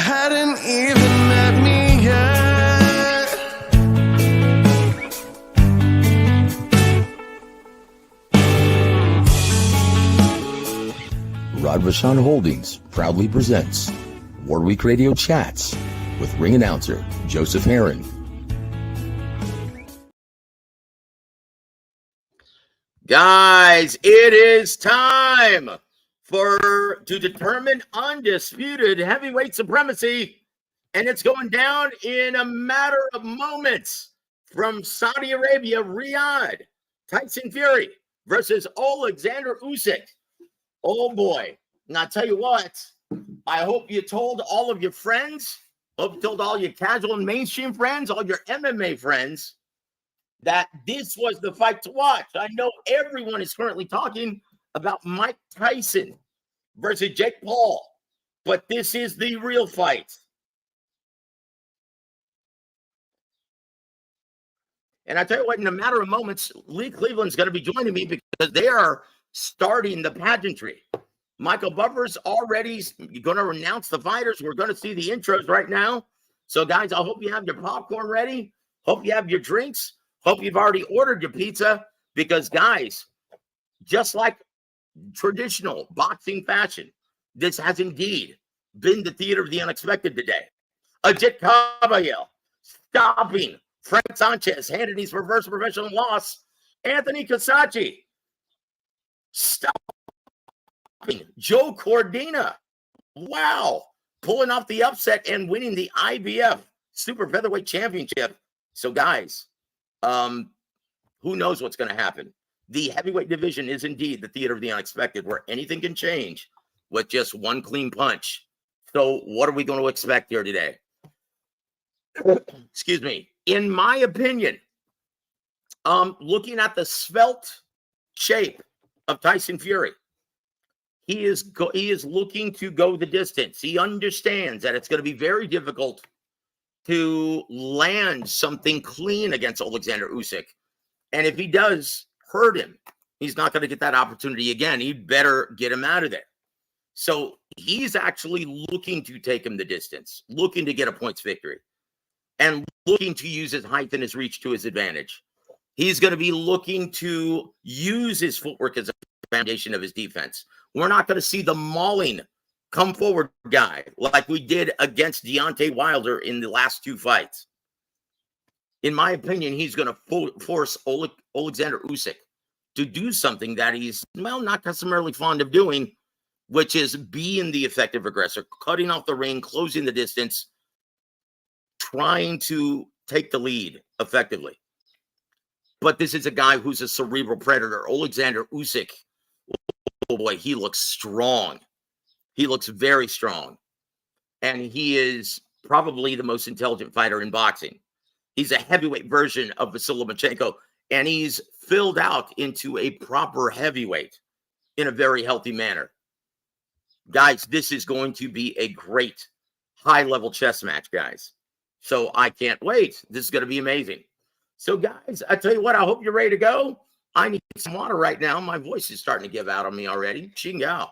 hadn't even met me yet. Rod Vachon Holdings proudly presents Warweek Radio Chats with ring announcer Joseph Herron. Guys, it is time to determine undisputed heavyweight supremacy, and it's going down in a matter of moments from Saudi Arabia, Riyadh. Tyson Fury versus Oleksandr Usyk. Oh boy. And I'll tell you what, I hope you told all of your friends, hope you told all your casual and mainstream friends, all your MMA friends, that this was the fight to watch. I know everyone is currently talking about Mike Tyson versus Jake Paul, but this is the real fight. And I tell you what, in a matter of moments, Lee Cleveland's going to be joining me because they are starting the pageantry. Michael Buffer's already going to announce the fighters. We're going to see the intros right now. So, guys, I hope you have your popcorn ready. Hope you have your drinks. Hope you've already ordered your pizza because, guys, just like traditional boxing fashion, this has indeed been the theater of the unexpected today. Ajit Caballel stopping Frank Sanchez, handing his reverse professional loss. Anthony Casacci stopping Joe Cordina. Wow. Pulling off the upset and winning the IBF Super Featherweight Championship. So, guys, who knows what's going to happen? The heavyweight division is indeed the theater of the unexpected, where anything can change with just one clean punch. So what are we going to expect here today? Excuse me. In my opinion, looking at the svelte shape of Tyson Fury, he is looking to go the distance. He understands that it's going to be very difficult to land something clean against Oleksandr Usyk. And if he does hurt him, he's not going to get that opportunity again. He'd better get him out of there. So he's actually looking to take him the distance, looking to get a points victory, and looking to use his height and his reach to his advantage. He's going to be looking to use his footwork as a foundation of his defense. We're not going to see the mauling come forward guy like we did against Deontay Wilder in the last two fights. In my opinion, he's going to force Oleksandr Usyk to do something that he's, well, not customarily fond of doing, which is being the effective aggressor, cutting off the ring, closing the distance, trying to take the lead effectively. But this is a guy who's a cerebral predator. Oleksandr Usyk, oh boy, he looks strong. He looks very strong. And he is probably the most intelligent fighter in boxing. He's a heavyweight version of Vasily Lomachenko, and he's filled out into a proper heavyweight in a very healthy manner. Guys, this is going to be a great high-level chess match, guys. So I can't wait. This is going to be amazing. So, guys, I tell you what, I hope you're ready to go. I need some water right now. My voice is starting to give out on me already. Chingao.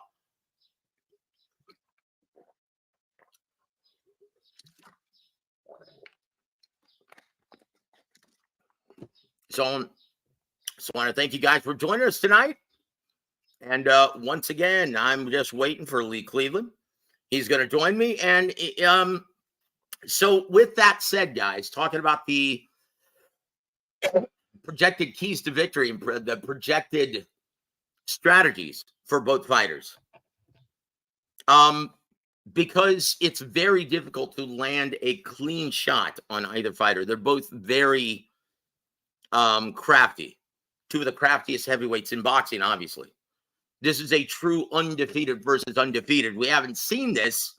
So I want to thank you guys for joining us tonight. And once again, I'm just waiting for Lee Cleveland. He's going to join me. And so with that said, guys, talking about the projected keys to victory and the projected strategies for both fighters. Because it's very difficult to land a clean shot on either fighter. They're both very crafty. Two of the craftiest heavyweights in boxing, obviously. This is a true undefeated versus undefeated. We haven't seen this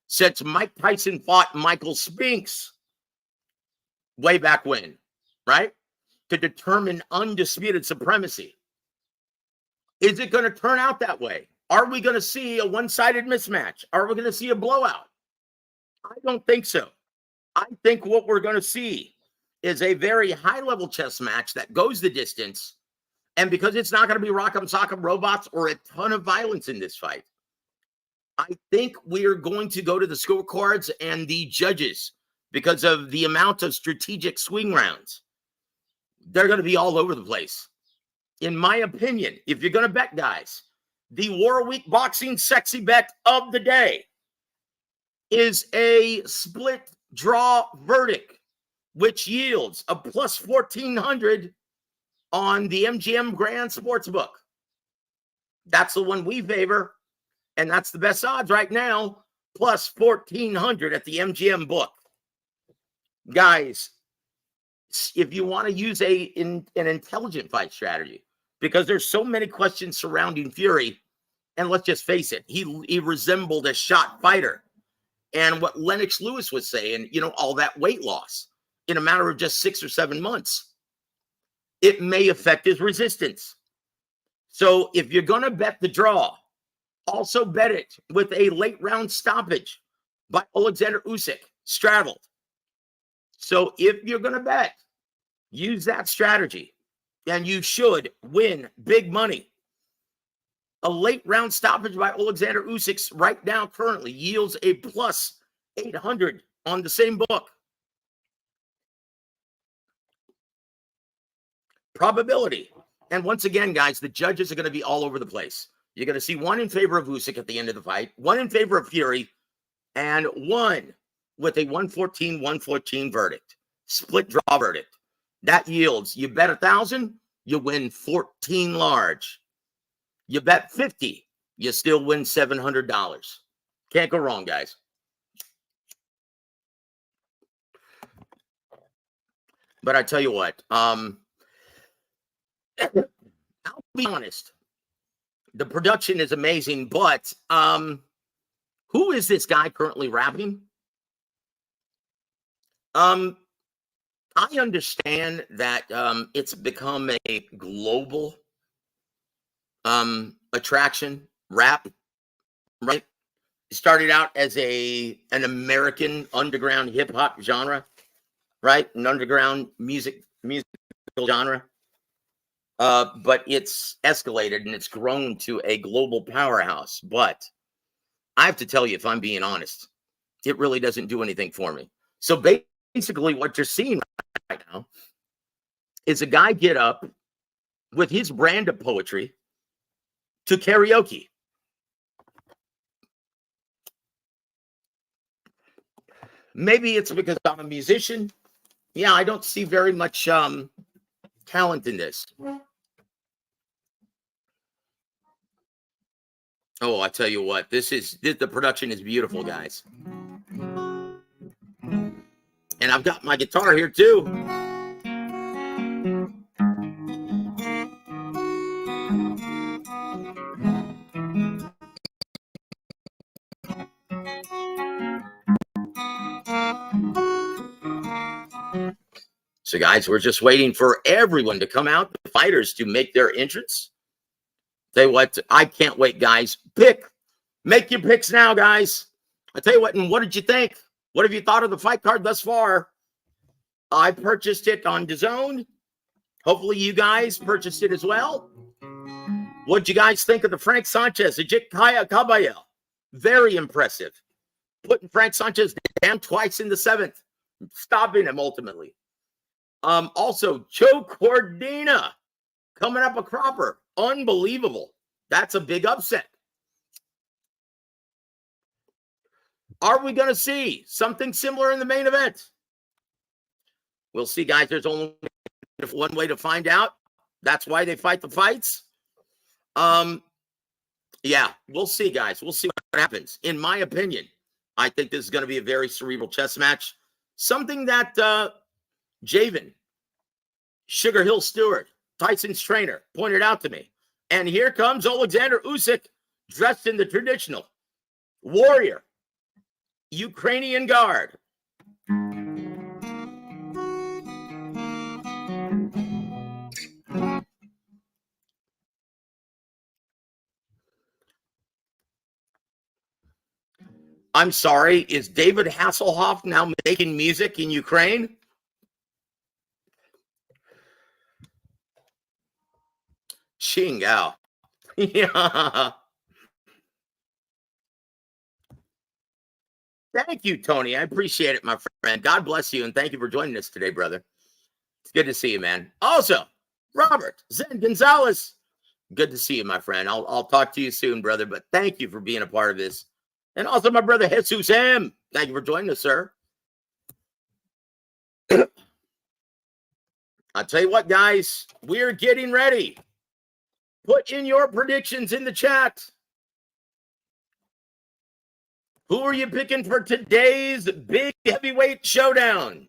since Mike Tyson fought Michael Spinks way back when, right? To determine undisputed supremacy. Is it going to turn out that way? Are we going to see a one-sided mismatch? Are we going to see a blowout? I don't think so. I think what we're going to see is a very high-level chess match that goes the distance. And because it's not going to be rock'em sock'em robots or a ton of violence in this fight, I think we're going to go to the scorecards and the judges because of the amount of strategic swing rounds. They're going to be all over the place. In my opinion, if you're going to bet, guys, the War Week Boxing sexy bet of the day is a split draw verdict, which yields a plus 1,400 on the MGM Grand Sportsbook. That's the one we favor, and that's the best odds right now, plus 1,400 at the MGM book. Guys, if you want to use an intelligent fight strategy, because there's so many questions surrounding Fury, and let's just face it, he resembled a shot fighter. And what Lennox Lewis was saying, all that weight loss in a matter of just 6 or 7 months, it may affect his resistance. So if you're going to bet the draw, also bet it with a late round stoppage by Oleksandr Usyk, straddled. So if you're going to bet, use that strategy, and you should win big money. A late round stoppage by Oleksandr Usyk right now currently yields a plus 800 on the same book. Probability. And once again, guys, the judges are going to be all over the place. You're going to see one in favor of Usyk at the end of the fight, one in favor of Fury, and one with a 114-114 verdict. Split draw verdict. That yields, you bet 1,000, you win 14 large. You bet 50, you still win $700. Can't go wrong, guys. But I tell you what, I'll be honest. The production is amazing, but who is this guy currently rapping? I understand that it's become a global attraction, rap, right? It started out as an American underground hip hop genre, right? An underground musical genre. But it's escalated and it's grown to a global powerhouse. But I have to tell you, if I'm being honest, it really doesn't do anything for me. So basically what you're seeing right now is a guy get up with his brand of poetry to karaoke. Maybe it's because I'm a musician. Yeah, I don't see very much talent in this. Oh, I tell you what, the production is beautiful, guys. And I've got my guitar here too. So, guys, we're just waiting for everyone to come out, the fighters to make their entrance. Tell you what, I can't wait, guys. Make your picks now, guys. I tell you what, and what did you think? What have you thought of the fight card thus far? I purchased it on DAZN. Hopefully you guys purchased it as well. What'd you guys think of the Frank Sanchez, Ajit Kabayel? Very impressive. Putting Frank Sanchez down twice in the 7th, stopping him ultimately. Also, Joe Cordina coming up a cropper. Unbelievable. That's a big upset. Are we going to see something similar in the main event? We'll see, guys. There's only one way to find out. That's why they fight the fights. Yeah, we'll see, guys. We'll see what happens. In my opinion, I think this is going to be a very cerebral chess match. Something that Javen, Sugar Hill Stewart, Tyson's trainer, pointed out to me. And here comes Oleksandr Usyk, dressed in the traditional warrior Ukrainian guard. I'm sorry, is David Hasselhoff now making music in Ukraine? Chingao. Yeah. Thank you, Tony. I appreciate it, my friend. God bless you, and thank you for joining us today, brother. It's good to see you, man. Also, Robert Zen Gonzalez. Good to see you, my friend. I'll talk to you soon, brother. But thank you for being a part of this. And also, my brother Jesus M. Thank you for joining us, sir. I'll tell you what, guys, we're getting ready. Put in your predictions in the chat. Who are you picking for today's big heavyweight showdown?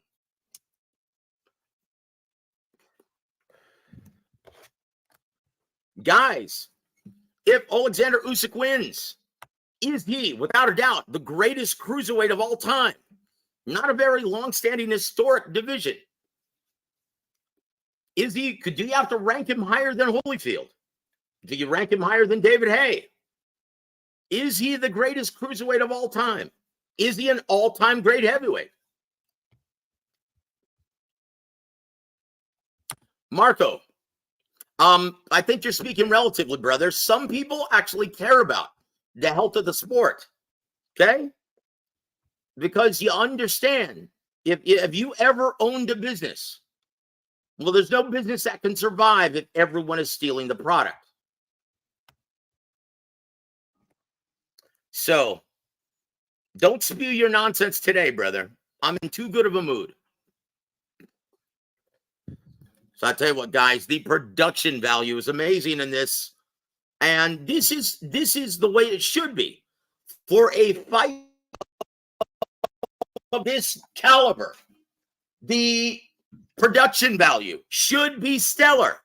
Guys, if Oleksandr Usyk wins, is he, without a doubt, the greatest cruiserweight of all time? Not a very long-standing historic division. Is he? Do you have to rank him higher than Holyfield? Do you rank him higher than David Haye? Is he the greatest cruiserweight of all time? Is he an all-time great heavyweight? Marco, I think you're speaking relatively, brother. Some people actually care about the health of the sport, okay? Because you understand, if you ever owned a business, well, there's no business that can survive if everyone is stealing the product. So, don't spew your nonsense today, brother. I'm in too good of a mood. So I tell you what, guys, the production value is amazing in this. And this is the way it should be. For a fight of this caliber, the production value should be stellar.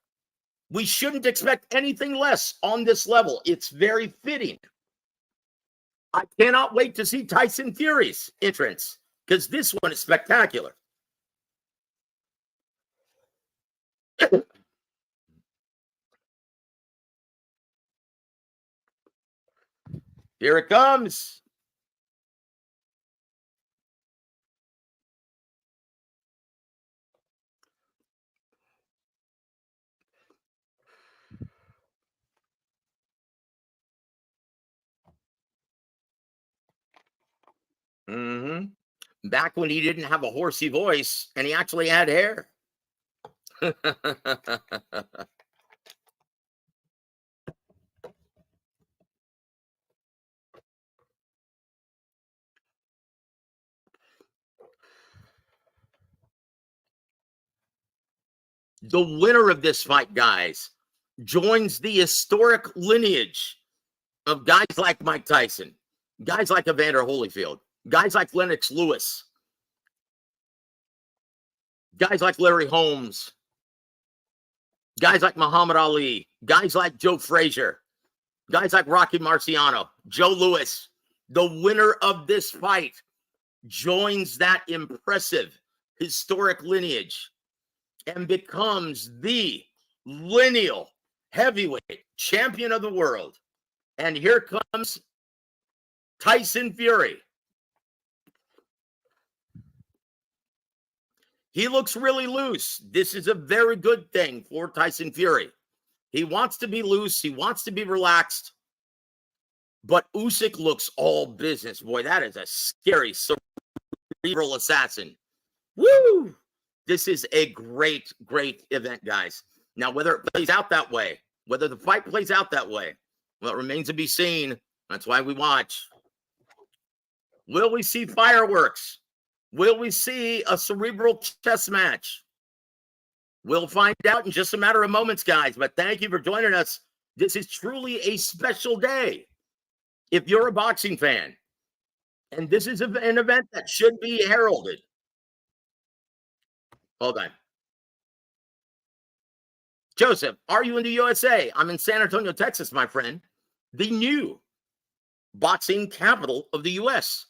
We shouldn't expect anything less on this level. It's very fitting. I cannot wait to see Tyson Fury's entrance because this one is spectacular. Here it comes. Back when he didn't have a horsey voice and he actually had hair. The winner of this fight, guys, joins the historic lineage of guys like Mike Tyson, guys like Evander Holyfield, guys like Lennox Lewis, guys like Larry Holmes, guys like Muhammad Ali, guys like Joe Frazier, guys like Rocky Marciano, Joe Louis. The winner of this fight joins that impressive historic lineage and becomes the lineal heavyweight champion of the world. And here comes Tyson Fury. He looks really loose. This is a very good thing for Tyson Fury. He wants to be loose. He wants to be relaxed. But Usyk looks all business. Boy, that is a scary cerebral assassin. Woo! This is a great, great event, guys. Now, whether it plays out that way, whether the fight plays out that way, well, it remains to be seen. That's why we watch. Will we see fireworks? Will we see a cerebral chess match? We'll find out in just a matter of moments, guys. But thank you for joining us. This is truly a special day. If you're a boxing fan, and this is an event that should be heralded. Hold on. Joseph, are you in the USA? I'm in San Antonio, Texas, my friend. The new boxing capital of the U.S.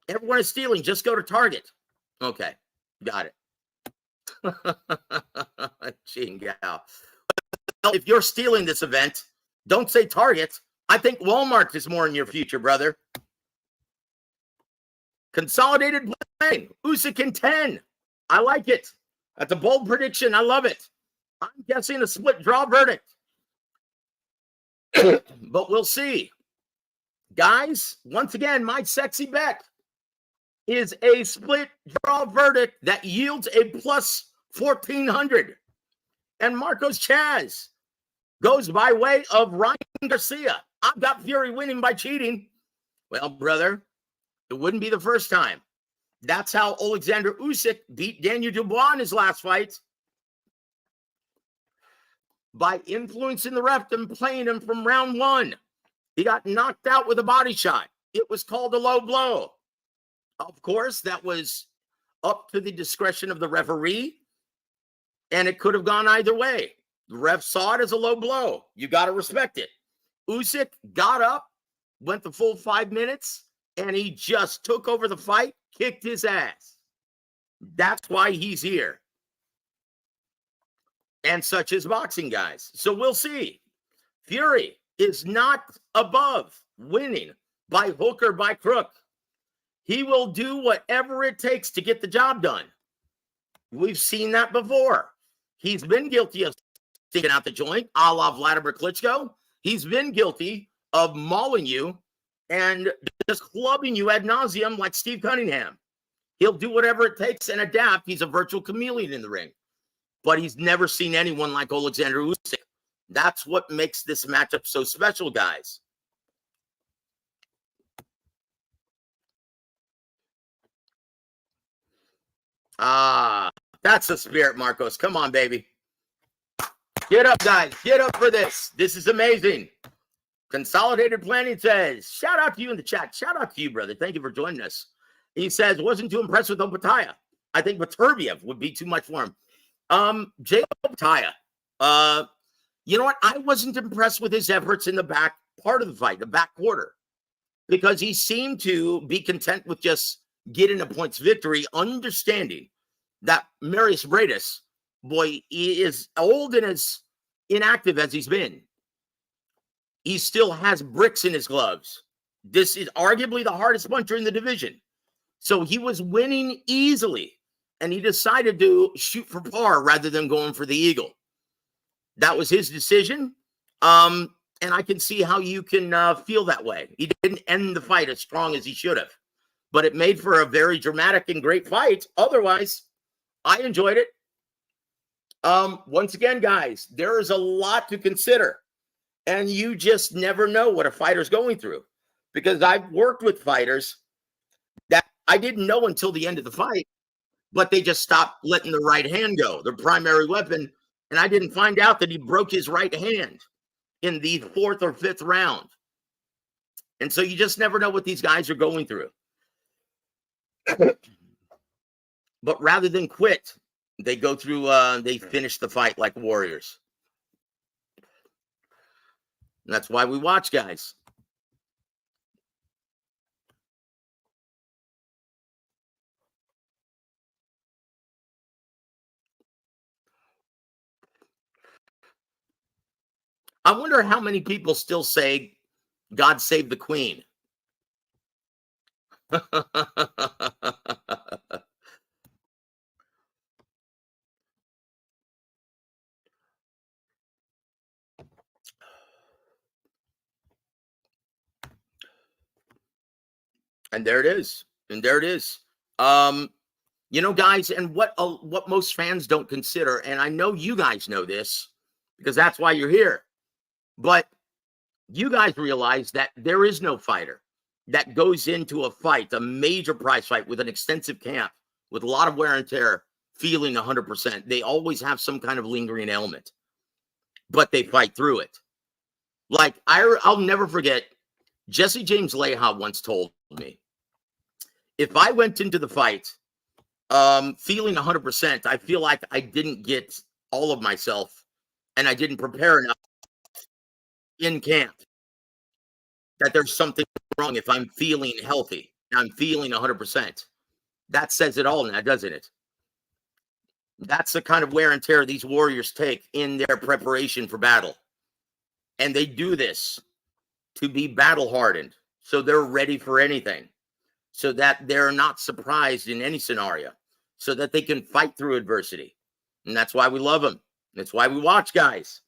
Everyone is stealing. Just go to Target. Okay, got it. Chingao. Well, if you're stealing this event, don't say Target. I think Walmart is more in your future, brother. Consolidated playing. Usyk in 10. I like it. That's a bold prediction. I love it. I'm guessing a split draw verdict. But we'll see. Guys, once again, my sexy bet. is a split draw verdict that yields a plus 1,400. And Marcos Chaz goes by way of Ryan Garcia. I've got Fury winning by cheating. Well, brother, it wouldn't be the first time. That's how Oleksandr Usyk beat Daniel Dubois in his last fight. By influencing the ref and playing him from round one. He got knocked out with a body shot. It was called a low blow. Of course, that was up to the discretion of the referee, and it could have gone either way. The ref saw it as a low blow. You got to respect it. Usyk got up, went the full 5 minutes, and he just took over the fight, kicked his ass. That's why he's here. And such is boxing, guys. So we'll see. Fury is not above winning by hook or by crook. He will do whatever it takes to get the job done. We've seen that before. He's been guilty of sticking out the joint, a la Vladimir Klitschko. He's been guilty of mauling you and just clubbing you ad nauseum like Steve Cunningham. He'll do whatever it takes and adapt. He's a virtual chameleon in the ring. But he's never seen anyone like Oleksandr Usyk. That's what makes this matchup so special, guys. That's the spirit, Marcos. Come on, baby. Get up, guys. Get up for this. This is amazing. Consolidated Planning says, shout out to you in the chat. Shout out to you, brother. Thank you for joining us. He says, wasn't too impressed with Opataya. I think Baturbiev would be too much for him. Jay Opataya. You know what? I wasn't impressed with his efforts in the back part of the fight, the back quarter, because he seemed to be content with just getting a points victory, understanding that Marius Bradis, boy, he is old and as inactive as he's been. He still has bricks in his gloves. This is arguably the hardest puncher in the division. So he was winning easily, and he decided to shoot for par rather than going for the eagle. That was his decision, and I can see how you can feel that way. He didn't end the fight as strong as he should have, but it made for a very dramatic and great fight. Otherwise, I enjoyed it. Once again, guys, there is a lot to consider, and you just never know what a fighter's going through, because I've worked with fighters that I didn't know until the end of the fight, but they just stopped letting the right hand go, their primary weapon. And I didn't find out that he broke his right hand in the 4th or 5th round. And so you just never know what these guys are going through. But rather than quit, they go through, they finish the fight like warriors. And that's why we watch, guys. I wonder how many people still say, God save the Queen. And there it is. And there it is. You know, guys, and what most fans don't consider, and I know you guys know this because that's why you're here, but you guys realize that there is no fighter that goes into a fight, a major prize fight with an extensive camp, with a lot of wear and tear, feeling 100%. They always have some kind of lingering ailment, but they fight through it. Like, I'll never forget, Jesse James Leha once told me, if I went into the fight feeling 100%, I feel like I didn't get all of myself and I didn't prepare enough in camp, that there's something wrong if I'm feeling healthy and I'm feeling 100%. That says it all now, doesn't it? That's the kind of wear and tear these warriors take in their preparation for battle. And they do this to be battle hardened, so they're ready for anything, so that they're not surprised in any scenario, so that they can fight through adversity. And that's why we love them. That's why we watch, guys.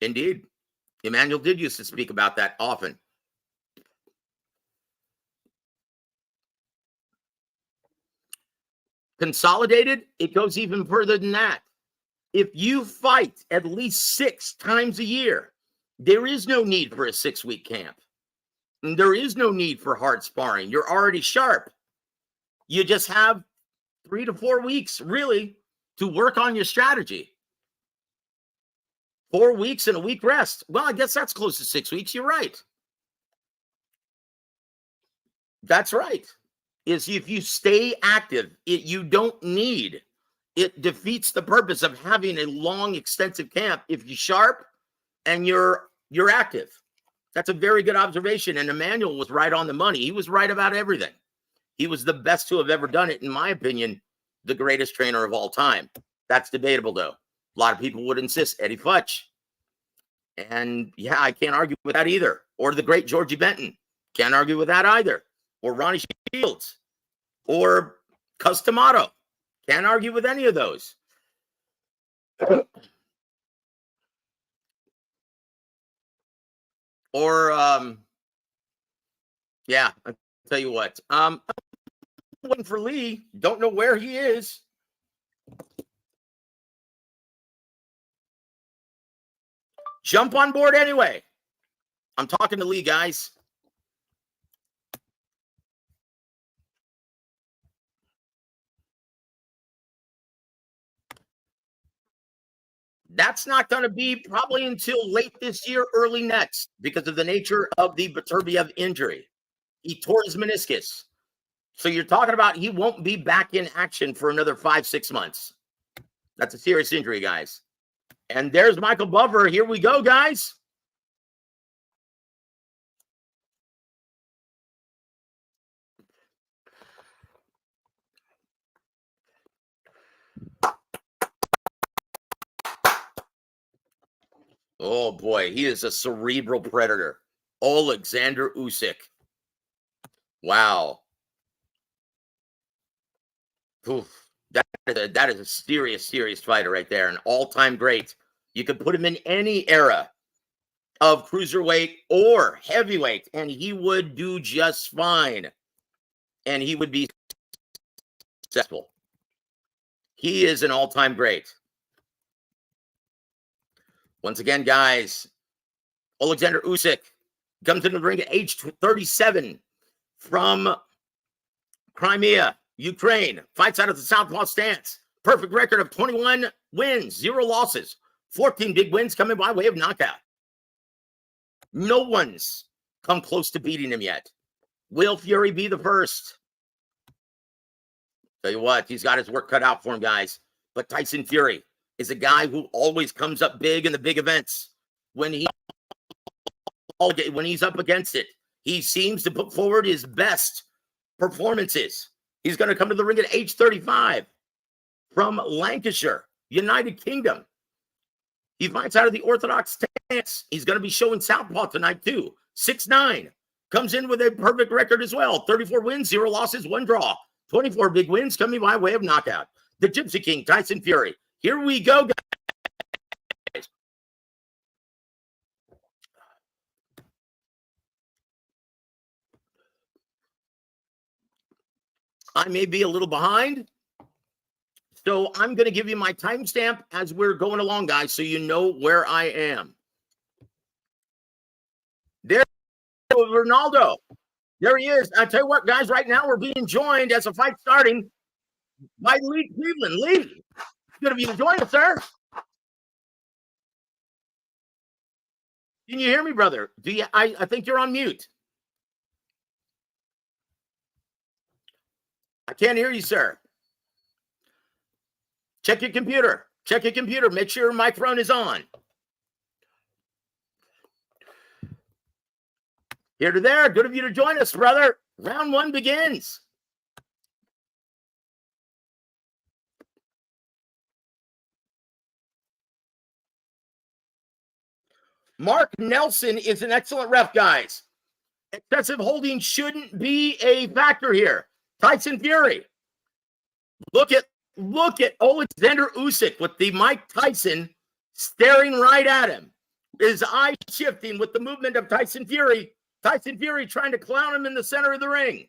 Indeed. Emmanuel did used to speak about that often. Consolidated, it goes even further than that. If you fight at least 6 times a year, there is no need for a 6-week camp. And there is no need for hard sparring. You're already sharp. You just have 3 to 4 weeks, really, to work on your strategy. 4 weeks and a week rest. Well, I guess that's close to 6 weeks. You're right. That's right. Is if you stay active, you don't need. It defeats the purpose of having a long, extensive camp if you're sharp and you're active. That's a very good observation. And Emmanuel was right on the money. He was right about everything. He was the best to have ever done it. In my opinion, the greatest trainer of all time. That's debatable, though. A lot of people would insist Eddie Futch. And yeah, I can't argue with that either. Or the great Georgie Benton. Can't argue with that either. Or Ronnie Shields. Or Cus D'Amato. Can't argue with any of those. Or, yeah, I'll tell you what. Waiting for Lee. Don't know where he is. Jump on board anyway. I'm talking to Lee, guys. That's not going to be probably until late this year, early next, because of the nature of the Beterbiev injury. He tore his meniscus. So you're talking about he won't be back in action for another 5-6 months. That's a serious injury, guys. And there's Michael Buffer. Here we go, guys. Oh, boy. He is a cerebral predator. Oleksandr Usyk. Wow. Oof. That is a serious, serious fighter right there. An all-time great. You could put him in any era of cruiserweight or heavyweight, and he would do just fine. And he would be successful. He is an all-time great. Once again, guys, Oleksandr Usyk comes into the ring at age 37 from Crimea, Ukraine. Fights out of the southpaw stance. Perfect record of 21 wins, 0 losses. 14 big wins coming by way of knockout. No one's come close to beating him yet. Will Fury be the first? Tell you what, he's got his work cut out for him, guys. But Tyson Fury is a guy who always comes up big in the big events. When he's up against it, he seems to put forward his best performances. He's going to come to the ring at age 35 from Lancashire, United Kingdom. He fights out of the orthodox stance. He's going to be showing southpaw tonight, too. 6'9". Comes in with a perfect record as well. 34 wins, 0 losses, 1 draw. 24 big wins coming by way of knockout. The Gypsy King, Tyson Fury. Here we go, guys. I may be a little behind, so I'm going to give you my timestamp as we're going along, guys, so you know where I am. There's Ronaldo. There he is. I tell you what, guys, right now we're being joined as a fight starting by Lee Cleveland. Lee, good of you to join us, sir. Can you hear me, brother? Do you? I think you're on mute. I can't hear you, sir. Check your computer. Check your computer. Make sure your microphone is on. Here to there. Good of you to join us, brother. Round 1 begins. Mark Nelson is an excellent ref, guys. Excessive holding shouldn't be a factor here. Tyson Fury. Look at Oleksandr Usyk with the Mike Tyson staring right at him. his eye shifting with the movement of Tyson Fury. Tyson Fury trying to clown him in the center of the ring.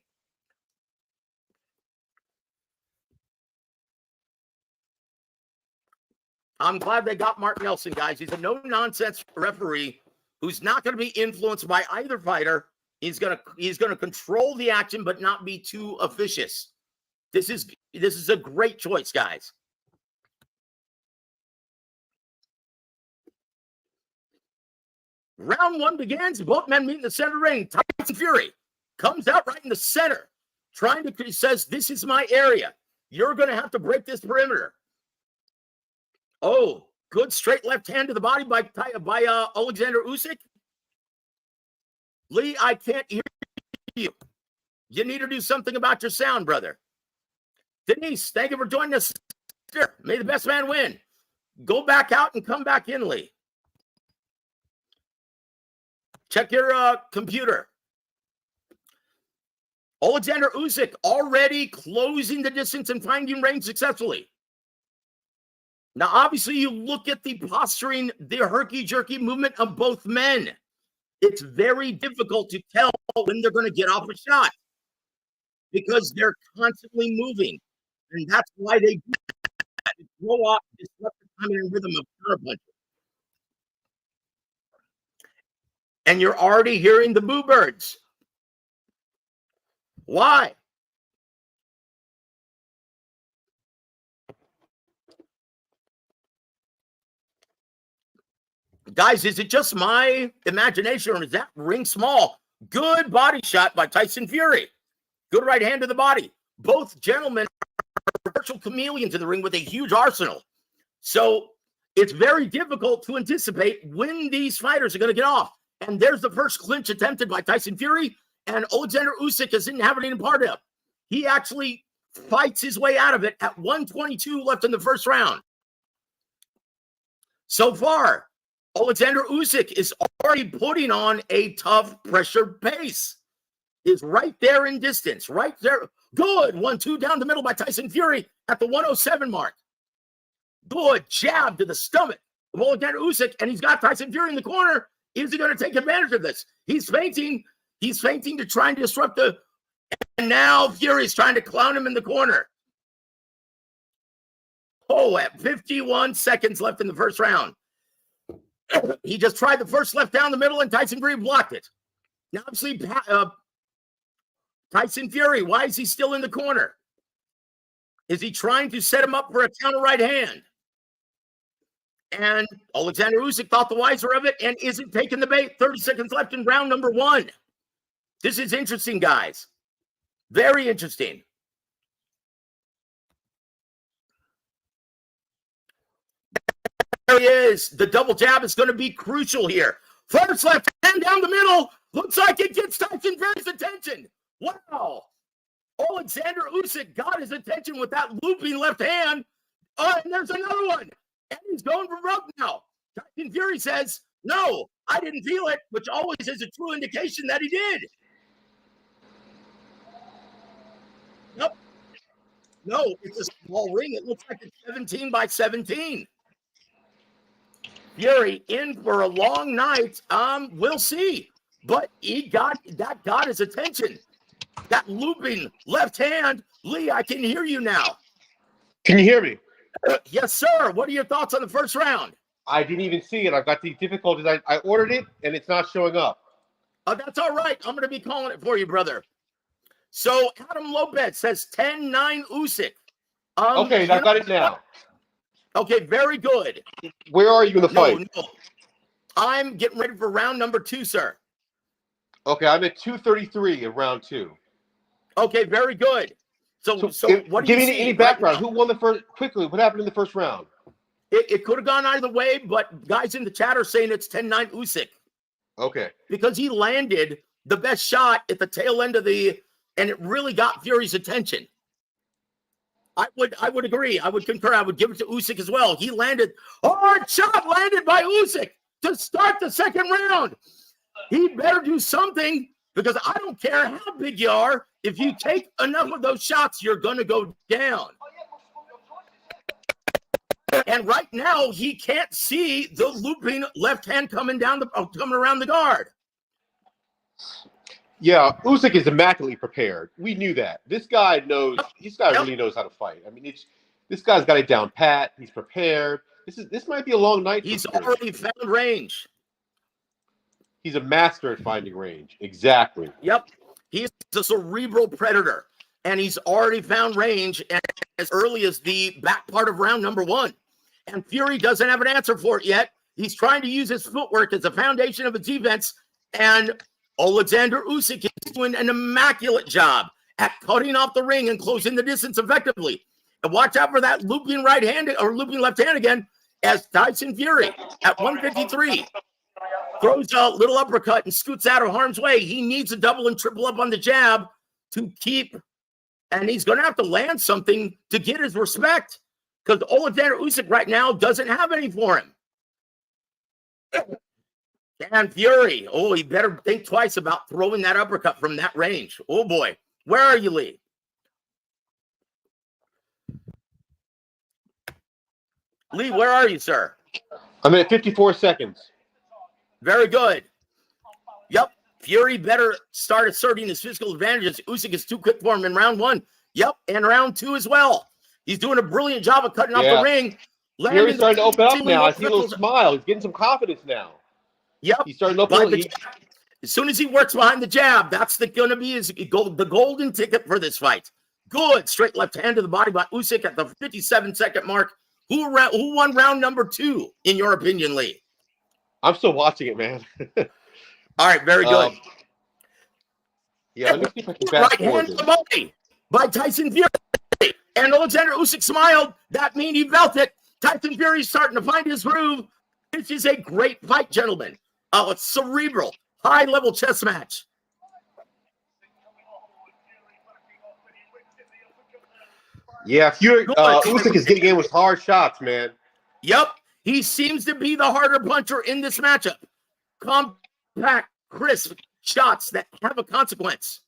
I'm glad they got Mark Nelson, guys. He's a no-nonsense referee who's not going to be influenced by either fighter. He's gonna control the action, but not be too officious. This is a great choice, guys. Round one begins. Both men meet in the center ring. Tyson Fury comes out right in the center, he says, "This is my area. You're going to have to break this perimeter." Oh, good straight left hand to the body by Oleksandr Usyk. Lee, I can't hear you. You need to do something about your sound, brother. Denise, thank you for joining us. May the best man win. Go back out and come back in, Lee. Check your computer. Oleksandr Usyk already closing the distance and finding range successfully. Now, obviously, you look at the posturing, the herky-jerky movement of both men. It's very difficult to tell when they're going to get off a shot because they're constantly moving. And that's why they do that. To throw off, disrupt the timing and rhythm of counterpunch. And you're already hearing the boo birds. Why? Guys, is it just my imagination or is that ring small? Good body shot by Tyson Fury. Good right hand to the body. Both gentlemen are virtual chameleons in the ring with a huge arsenal. So it's very difficult to anticipate when these fighters are going to get off. And there's the first clinch attempted by Tyson Fury, and Oleksandr Usyk isn't having any part of it. He actually fights his way out of it at 1:22 left in the first round. So far, Oleksandr Usyk is already putting on a tough pressure pace. Is right there in distance, right there. Good 1-2 down the middle by Tyson Fury at the 107 mark. Good jab to the stomach of Oleksandr Usyk, and he's got Tyson Fury in the corner. Is he going to take advantage of this? He's feinting. He's feinting to try and disrupt the. And now Fury's trying to clown him in the corner. Oh, at 51 seconds left in the first round. He just tried the first left down the middle, and Tyson Fury blocked it. Now, obviously, Tyson Fury, why is he still in the corner? Is he trying to set him up for a counter right hand? And Oleksandr Usyk thought the wiser of it and isn't taking the bait. 30 seconds left in round number one. This is interesting, guys. Very interesting. There he is. The double jab is going to be crucial here. First left hand down the middle. Looks like it gets Tyson Fury's attention. Wow. Oleksandr Usyk got his attention with that looping left hand. Oh, and there's another one. And he's going for broke now. Tyson Fury says, "No, I didn't feel it," which always is a true indication that he did. Nope. No, it's a small ring. It looks like it's 17 by 17. Fury in for a long night. We'll see. But that got his attention. That looping left hand. Lee, I can hear you now. Can you hear me? Yes, sir. What are your thoughts on the first round? I didn't even see it. I've got the difficulties. I ordered it, and it's not showing up. That's all right. I'm going to be calling it for you, brother. So Adam Lopez says 10-9 Usyk. Okay, I got it now. Okay, very good. Where are you in the fight? No. I'm getting ready for round number 2, sir. Okay, I'm at 2:33 in round 2. Okay, very good. So what do give you me see any background? right Who won the first? Quickly, what happened in the first round? It could have gone either way, but guys in the chat are saying it's 10-9 Usyk. Okay. Because he landed the best shot at the tail end of and it really got Fury's attention. I would agree. I would concur. I would give it to Usyk as well. He landed, hard shot landed by Usyk to start the second round. He better do something because I don't care how big you are. If you take enough of those shots, you're going to go down. And right now, he can't see the looping left hand coming around the guard. Yeah, Usyk is immaculately prepared. We knew that. This guy knows. This guy really knows how to fight. I mean, this guy's got it down pat. He's prepared. This might be a long night. He's already found range. He's a master at finding range. Exactly. Yep. He's a cerebral predator, and he's already found range as early as the back part of round number 1. And Fury doesn't have an answer for it yet. He's trying to use his footwork as a foundation of his defense, and Oleksandr Usyk is doing an immaculate job at cutting off the ring and closing the distance effectively. And watch out for that looping right hand or looping left hand again as Tyson Fury at 153 throws a little uppercut and scoots out of harm's way. He needs a double and triple up on the jab to keep, and he's going to have to land something to get his respect because Oleksandr Usyk right now doesn't have any for him. And Fury, he better think twice about throwing that uppercut from that range. Oh, boy. Where are you, Lee? Lee, where are you, sir? I'm at 54 seconds. Very good. Yep. Fury better start asserting his physical advantages. Usyk is too quick for him in round 1. Yep. And round 2 as well. He's doing a brilliant job of cutting off the ring. Fury's starting to open up now. I see a little smile. He's getting some confidence now. Yep. He's starting to open up. As soon as he works behind the jab, that's going to be the golden ticket for this fight. Good. Straight left hand to the body by Usyk at the 57-second mark. Who won round number 2, in your opinion, Lee? I'm still watching it, man. All right, very good. Yeah, let me see if I can fast right hand to the body by Tyson Fury. And Oleksandr Usyk smiled. That means he felt it. Tyson Fury's starting to find his groove. This is a great fight, gentlemen. A cerebral, high-level chess match. Yeah, Usyk is getting in with hard shots, man. Yep. He seems to be the harder puncher in this matchup. Compact, crisp shots that have a consequence.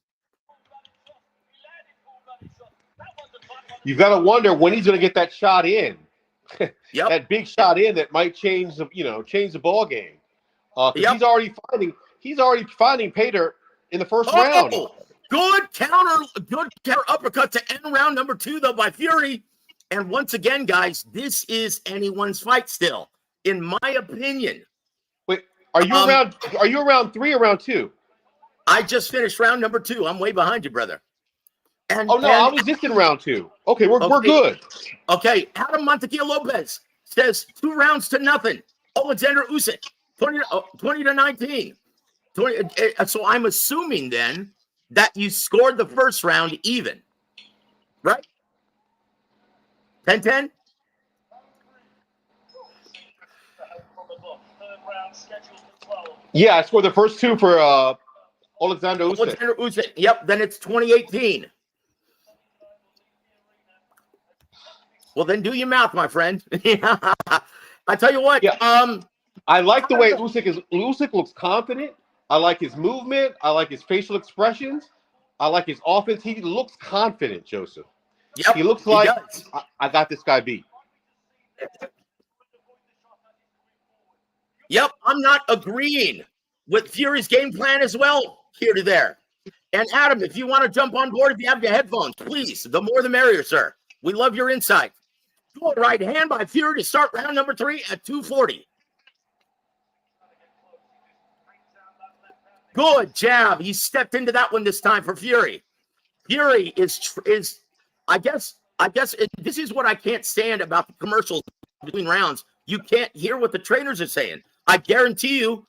You've got to wonder when he's going to get that shot in. Yep. That big shot in that might change the ball game. He's already finding Pater in the first round. Good counter uppercut to end round number 2 though by Fury. And once again, guys, this is anyone's fight still, in my opinion. Wait, are you around 3 or round 2? I just finished round number 2. I'm way behind you, brother. I was just in round 2. Okay, we're good. Okay, Adam Montequilla Lopez says 2 rounds to nothing. Oleksandr Usyk, 20-19. So I'm assuming then that you scored the first round even, right? 10-10? Yeah, I scored the first 2 for Oleksandr Usyk. Yep, then it's 20-18. Well, then do your math, my friend. I tell you what. Yeah. I like the way Usyk looks confident. I like his movement. I like his facial expressions. I like his offense. He looks confident, Joseph. Yep, he looks like I got this guy beat. Yep, I'm not agreeing with Fury's game plan as well here to there. And Adam, if you want to jump on board, if you have your headphones, please, the more the merrier, sir. We love your insight. Good right hand by Fury to start round number 3 at 240. Good jab. He stepped into that one this time for Fury. Fury is I guess this is what I can't stand about the commercials between rounds. You can't hear what the trainers are saying. I guarantee you,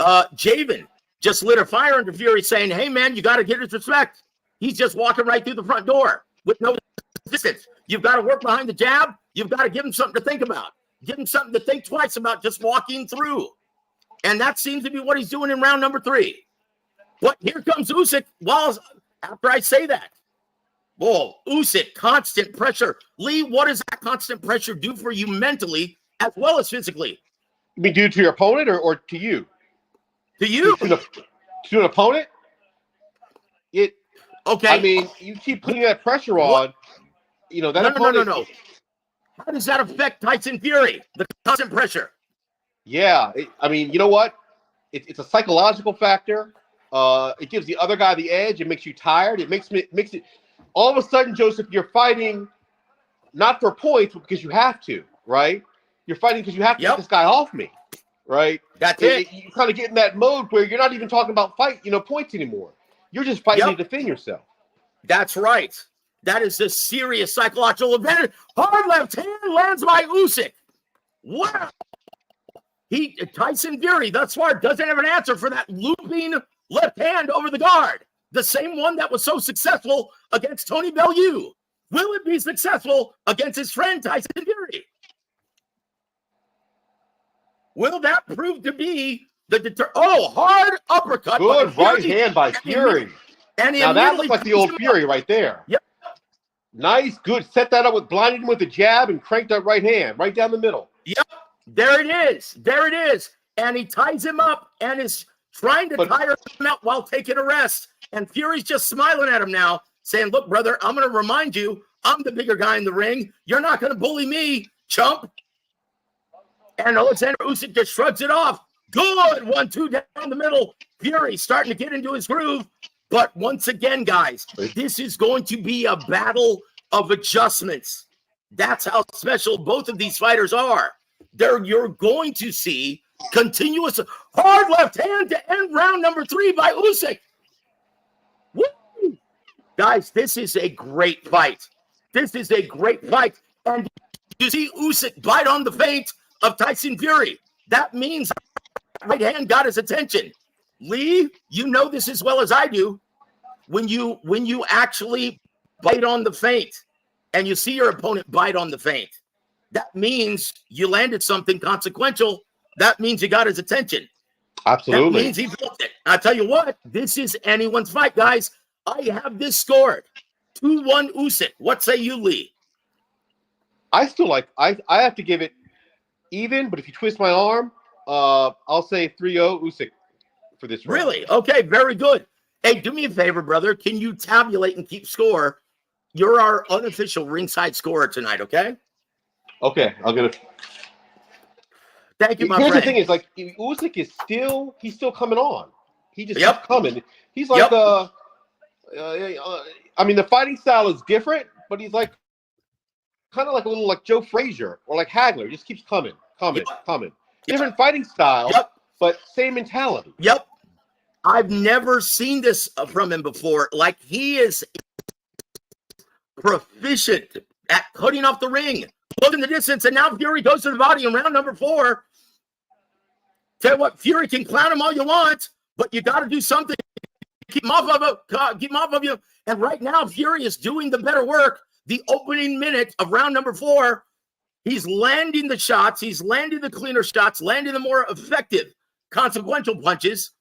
Javen just lit a fire under Fury saying, hey, man, you got to get his respect. He's just walking right through the front door with no distance. You've got to work behind the jab. You've got to give him something to think about. Give him something to think twice about just walking through. And that seems to be what he's doing in round number 3. But here comes Usyk after I say that. Whoa, Usyk, constant pressure. Lee, what does that constant pressure do for you mentally as well as physically? You mean do to your opponent or to you? To you. To an opponent? Okay. I mean, you keep putting that pressure on. You know, that No. How does that affect Tyson Fury? The constant pressure. Yeah, I mean, you know what? It's a psychological factor. It gives the other guy the edge. It makes you tired. It makes it. All of a sudden, Joseph, you're fighting not for points, but because you have to, right? You're fighting because you have to get this guy off me, right? That's it. You kind of get in that mode where you're not even talking about points anymore. You're just fighting to defend yourself. That's right. That is a serious psychological advantage. Hard left hand lands by Usyk. Wow. Tyson Fury thus far doesn't have an answer for that looping left hand over the guard. The same one that was so successful against Tony Bellew. Will it be successful against his friend Tyson Fury? Will that prove to be the hard uppercut. Good right hand by Fury. Now that looks like the old Fury right there. Yep. Nice, good. Set that up blinded him with a jab and cranked that right hand right down the middle. Yep. There it is. There it is. And he ties him up and is trying to tire him out while taking a rest. And Fury's just smiling at him now, saying, look, brother, I'm going to remind you, I'm the bigger guy in the ring. You're not going to bully me, chump. And Oleksandr Usyk just shrugs it off. Good 1-2 down the middle. Fury starting to get into his groove. But once again, guys, this is going to be a battle of adjustments. That's how special both of these fighters are. You're going to see continuous hard left hand to end round number 3 by Usyk. Woo! Guys, this is a great fight. This is a great fight. And you see Usyk bite on the feint of Tyson Fury. That means right hand got his attention. Lee, you know this as well as I do. When you actually bite on the feint and you see your opponent bite on the feint, that means you landed something consequential. That means you got his attention. Absolutely. That means he felt it. I tell you what, this is anyone's fight, guys. I have this scored 2-1 Usyk. What say you, Lee? I still I have to give it even, but if you twist my arm, I'll say 3-0 Usyk for this round. Really? Okay, very good. Hey, do me a favor, brother. Can you tabulate and keep score? You're our unofficial ringside scorer tonight, okay? Okay, I'll get it. Thank you, my friend. friend. The thing is, like, Usyk is still coming on. He just keeps coming. He's like, I mean, the fighting style is different, but he's like, kind of like a little like Joe Frazier or like Hagler. He just keeps coming. Different fighting style, but same mentality. Yep. I've never seen this from him before. Like, he is proficient at cutting off the ring, closing the distance, and now Fury goes to the body in round number 4. Tell you what, Fury can clown him all you want, but you got to do something to keep him off of you. And right now, Fury is doing the better work. The opening minute of round number 4, he's landing the shots. He's landing the cleaner shots, landing the more effective, consequential punches.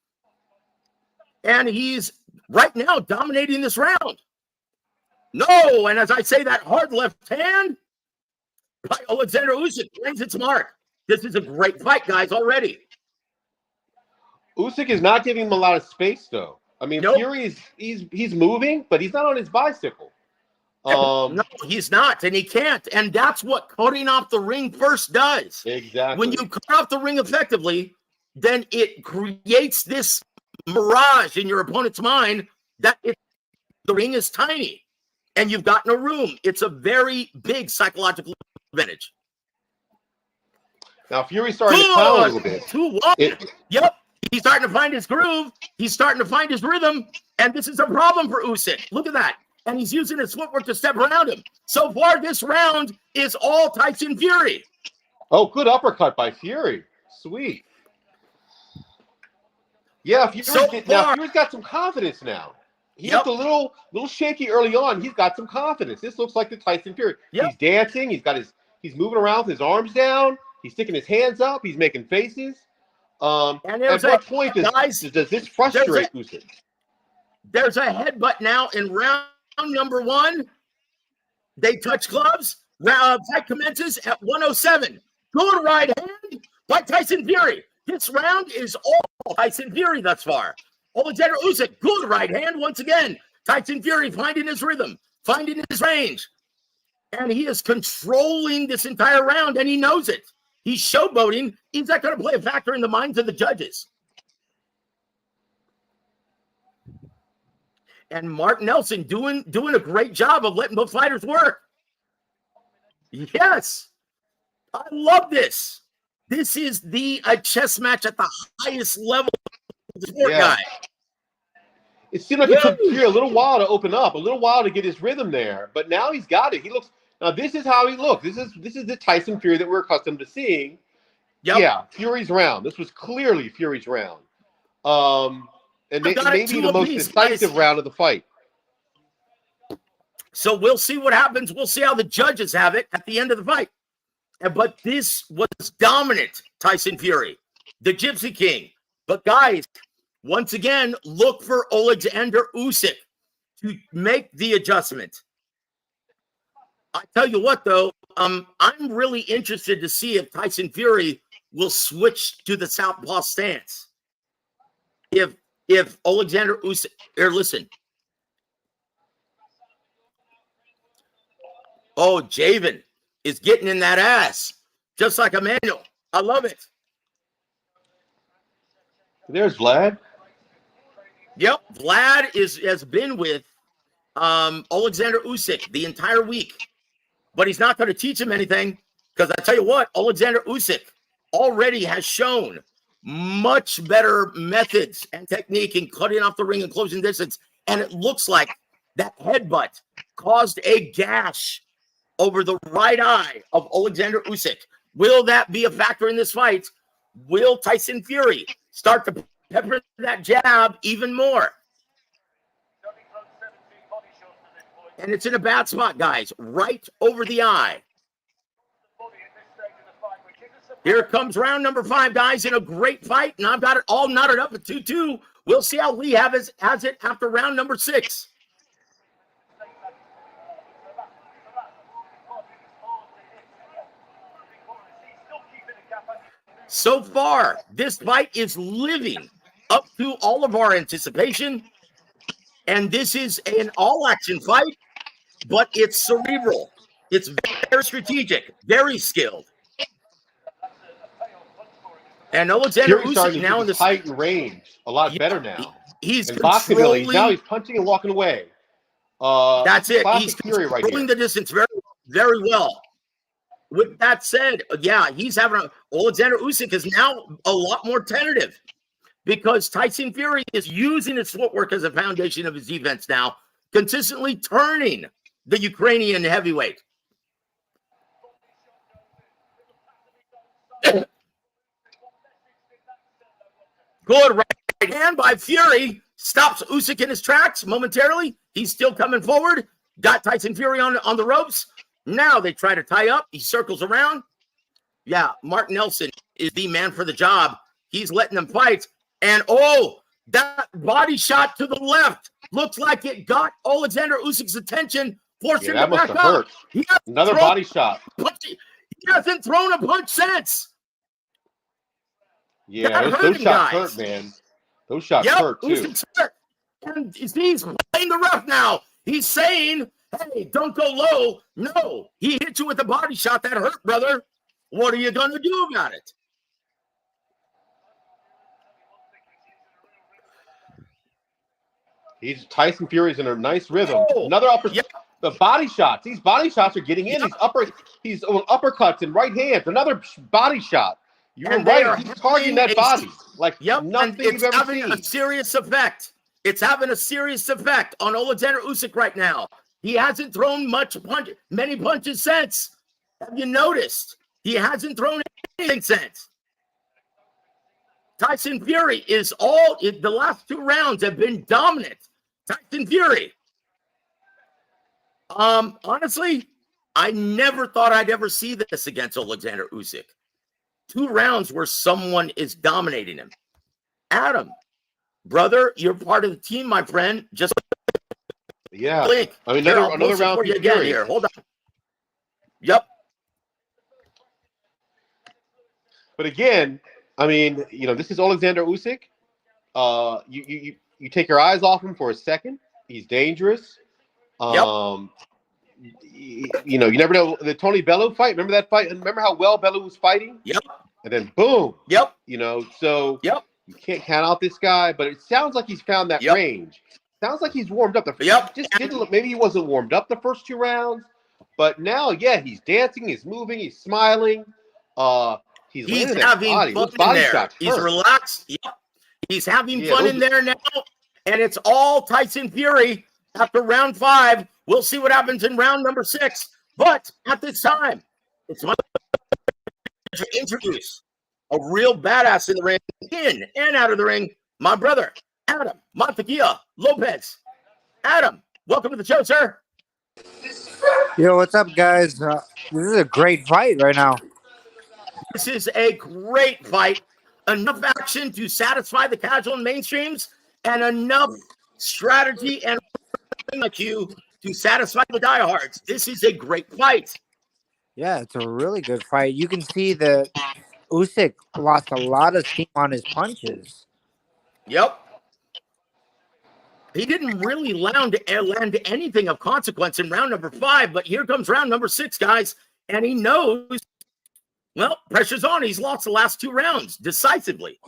And he's right now dominating this round. No, and as I say, that hard left hand by Oleksandr Usyk brings its mark. This is a great fight, guys, already. Usyk is not giving him a lot of space, though. I mean, Fury he's moving, but he's not on his bicycle. No, he's not, and he can't. And that's what cutting off the ring first does. Exactly. When you cut off the ring effectively, then it creates this mirage in your opponent's mind that the ring is tiny and you've got no room. It's a very big psychological advantage. Now, Fury's starting to clown a little bit. 2-1. Yep. He's starting to find his groove. He's starting to find his rhythm. And this is a problem for Usyk. Look at that. And he's using his footwork to step around him. So far, this round is all Tyson Fury. Oh, good uppercut by Fury. Sweet. Yeah, Fury's got some confidence now. He looked a little shaky early on. He's got some confidence. This looks like the Tyson Fury. Yep. He's dancing. He's moving around with his arms down. He's sticking his hands up. He's making faces. At what point does this frustrate Usyk? There's a headbutt now in round number 1. They touch gloves. Fight commences at 107. Good right hand by Tyson Fury. This round is all Tyson Fury thus far. Oleksandr Usyk, good right hand once again. Tyson Fury finding his rhythm, finding his range. And he is controlling this entire round, and he knows it. He's showboating. Is that going to play a factor in the minds of the judges? And Mark Nelson doing a great job of letting both fighters work. Yes. I love this. This is a chess match at the highest level of the sport, guy. It seemed like it took Fury a little while to open up, a little while to get his rhythm there, but now he's got it. He looks now. This is how he looked. This is the Tyson Fury that we're accustomed to seeing. Yep. Yeah, Fury's round. This was clearly Fury's round, and maybe the most decisive round of the fight. So we'll see what happens. We'll see how the judges have it at the end of the fight. But this was dominant, Tyson Fury, the Gypsy King. But guys, once again, look for Oleksandr Usyk to make the adjustment. I tell you what, though, I'm really interested to see if Tyson Fury will switch to the southpaw stance. If Oleksandr Usyk, here, listen. Oh, Javen is getting in that ass, just like Emmanuel. I love it. There's Vlad. Yep, Vlad has been with Oleksandr Usyk the entire week, but he's not going to teach him anything because I tell you what, Oleksandr Usyk already has shown much better methods and technique in cutting off the ring and closing distance, and it looks like that headbutt caused a gash over the right eye of Oleksandr Usyk. Will that be a factor in this fight? Will Tyson Fury start to pepper that jab even more? And it's in a bad spot, guys, right over the eye. Here comes round number 5, guys, in a great fight, and I've got it all knotted up at 2-2. We'll see how Lee has it after round number 6. So far, this fight is living up to all of our anticipation, and this is an all-action fight, but it's cerebral. It's very strategic, very skilled. And Oleksandr Usyk now in the height and range a lot better now. He's controlling. Now he's punching and walking away. That's it. He's controlling the distance very, very well. With that said, yeah, he's having Oleksandr Usyk is now a lot more tentative because Tyson Fury is using his footwork as a foundation of his defense now, consistently turning the Ukrainian heavyweight. Good right hand by Fury. Stops Usyk in his tracks momentarily. He's still coming forward. Got Tyson Fury on the ropes. Now they try to tie up. He circles around. Yeah, Mark Nelson is the man for the job. He's letting them fight. And, that body shot to the left looks like it got Oleksandr Usyk's attention, forced him to back up. Hurt. Another body shot. He hasn't thrown a punch since. Yeah, those shots hurt, man. Those shots hurt, too. Usyk's hurt. And he's playing the ref now. He's saying, hey, don't go low. No, he hit you with a body shot that hurt, brother. What are you going to do about it? Tyson Fury's in a nice rhythm. Another upper. Yep. The body shots. These body shots are getting in. He's uppercuts and right hands. Another body shot. You're right. He's targeting that body like nothing you've ever seen. It's having a serious effect. It's having a serious effect on Oleksandr Usyk right now. He hasn't thrown many punches since. Have you noticed? He hasn't thrown anything since. Tyson Fury is the last 2 rounds have been dominant. Tyson Fury. Honestly, I never thought I'd ever see this against Oleksandr Usyk. 2 rounds where someone is dominating him. Adam, brother, you're part of the team, my friend. Just blink. I mean, another round for you again here. Hold on. Yep. But again, I mean, this is Oleksandr Usyk. You take your eyes off him for a second. He's dangerous. you never know the Tony Bellew fight. Remember that fight? Remember how well Bellew was fighting? Yep. And then boom. Yep. So yep. You can't count out this guy, but it sounds like he's found that range. Sounds like he's warmed up. Maybe he wasn't warmed up the first 2 rounds, but now, he's dancing, he's moving, he's smiling. He's having fun in there. He's relaxed. Yep. He's having fun in there now, and it's all Tyson Fury after round 5. We'll see what happens in round number 6. But at this time, it's my pleasure to introduce a real badass in the ring, in and out of the ring, my brother, Adam Montequilla Lopez. Adam, welcome to the show, sir. Yo, what's up, guys? This is a great fight right now. This is a great fight. Enough action to satisfy the casual and mainstreams, and enough strategy and IQ to satisfy the diehards. This is a great fight. Yeah, it's a really good fight. You can see that Usyk lost a lot of steam on his punches. Yep. He didn't really land anything of consequence in round number 5, but here comes round number 6, guys, and he knows, well, pressure's on. He's lost the last 2 rounds decisively.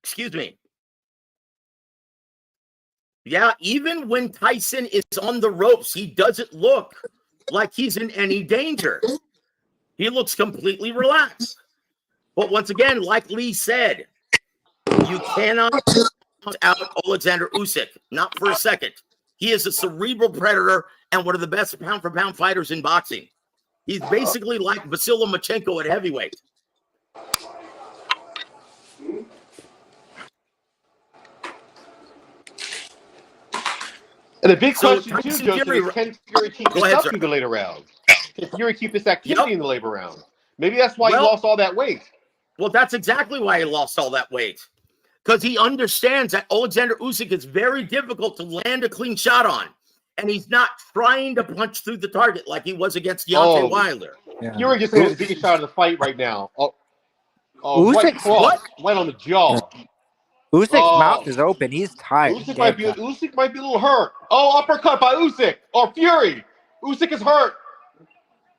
Excuse me. Yeah, even when Tyson is on the ropes, he doesn't look like he's in any danger. He looks completely relaxed. But once again, like Lee said, you cannot count out Oleksandr Usyk, not for a second. He is a cerebral predator and one of the best pound-for-pound fighters in boxing. He's basically like Vasily Lomachenko at heavyweight. And the big question, too, Joseph, is can Fury keep this up through the later rounds? Can Fury keep this activity in the later rounds? Maybe that's why he lost all that weight. Well, that's exactly why he lost all that weight. Because he understands that Oleksandr Usyk is very difficult to land a clean shot on. And he's not trying to punch through the target like he was against Deontay Wilder. Yeah. Fury just hit the biggest shot of the fight right now. Usyk's right on the jaw. Usyk's mouth is open. He's tired. Usyk might be a little hurt. Oh, uppercut by Usyk or Fury. Usyk is hurt.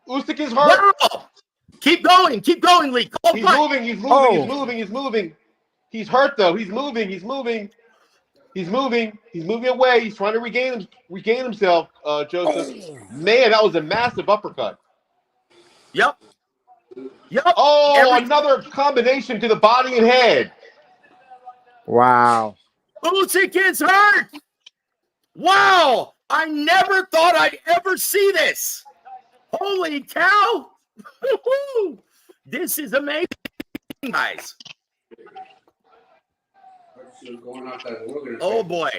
Usyk is hurt. Wow. Keep going, Lee. He's moving. He's hurt though. He's moving away. He's trying to regain himself. Joseph, man, that was a massive uppercut. Yep. Oh, another combination to the body and head. Wow. Usyk is hurt. Wow. I never thought I'd ever see this. Holy cow. This is amazing, guys. Oh, boy.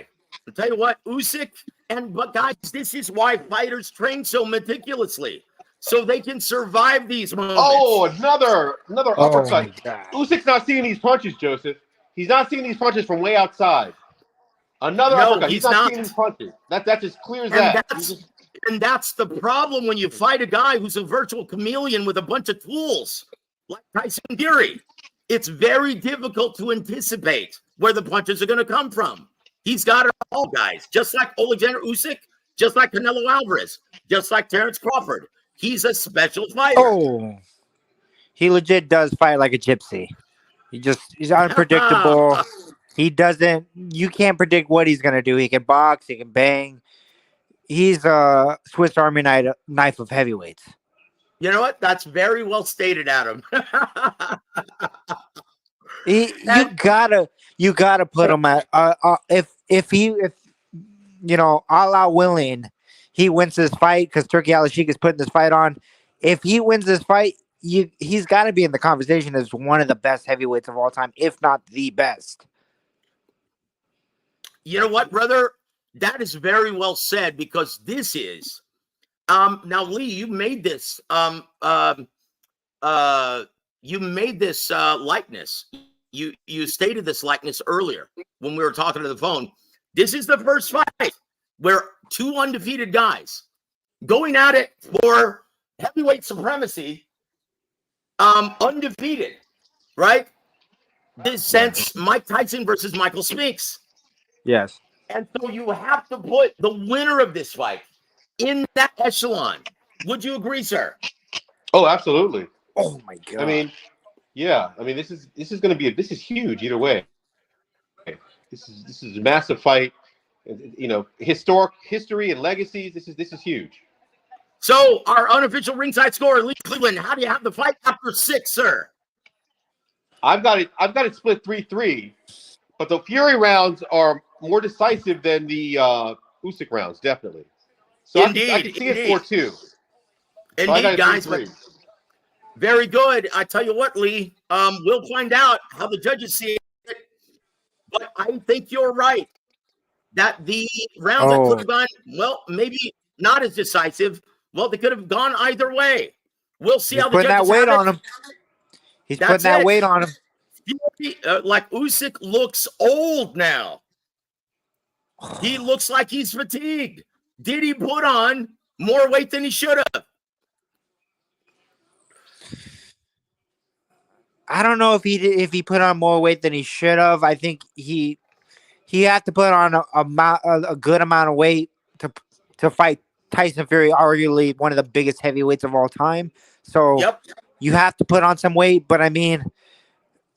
I'll tell you what, Usyk, but guys, this is why fighters train so meticulously, so they can survive these moments. Oh, another uppercut. Usyk's not seeing these punches, Joseph. He's not seeing these punches from way outside. Another uppercut. He's not seeing these punches. That's as clear as that. And that's the problem when you fight a guy who's a virtual chameleon with a bunch of tools, like Tyson Fury. It's very difficult to anticipate where the punches are going to come from. He's got it all, guys. Just like Oleksandr Usyk, just like Canelo Alvarez, just like Terrence Crawford. He's a special fighter. Oh, he legit does fight like a gypsy. He's unpredictable. You can't predict what he's going to do. He can box, he can bang. He's a Swiss Army knife of heavyweights. You know what? That's very well stated, Adam. You gotta put him at if all out willing, he wins this fight because Turkey Al-Sheikh is putting this fight on. If he wins this fight, he's got to be in the conversation as one of the best heavyweights of all time, if not the best. You know what, brother? That is very well said, because this is now, Lee, you made this likeness. You stated this likeness earlier when we were talking to the phone. This is the first fight where 2 undefeated guys going at it for heavyweight supremacy, undefeated, right? This since Mike Tyson versus Michael Spinks. Yes. And so you have to put the winner of this fight in that echelon. Would you agree, sir? Oh, absolutely. Oh my god. I mean, yeah. I mean, this is going to be this is huge either way. This is a massive fight. You know, history and legacies. This is huge. So our unofficial ringside score, Lee Cleveland. How do you have the fight after 6, sir? I've got it split 3-3, but the Fury rounds are more decisive than the Usyk rounds, definitely. So Indeed, I can see it 4-2. Indeed, guys. But very good. I tell you what, Lee, we'll find out how the judges see it. But I think you're right that the rounds that could have gone, well, maybe not as decisive. Well, they could have gone either way. We'll see how the judges putting that weight on him. He's putting that weight on him. Fury, like Usyk looks old now. He looks like he's fatigued. Did he put on more weight than he should have? I don't know if he put on more weight than he should have. I think he had to put on a good amount of weight to fight Tyson Fury, arguably one of the biggest heavyweights of all time. So you have to put on some weight, but I mean,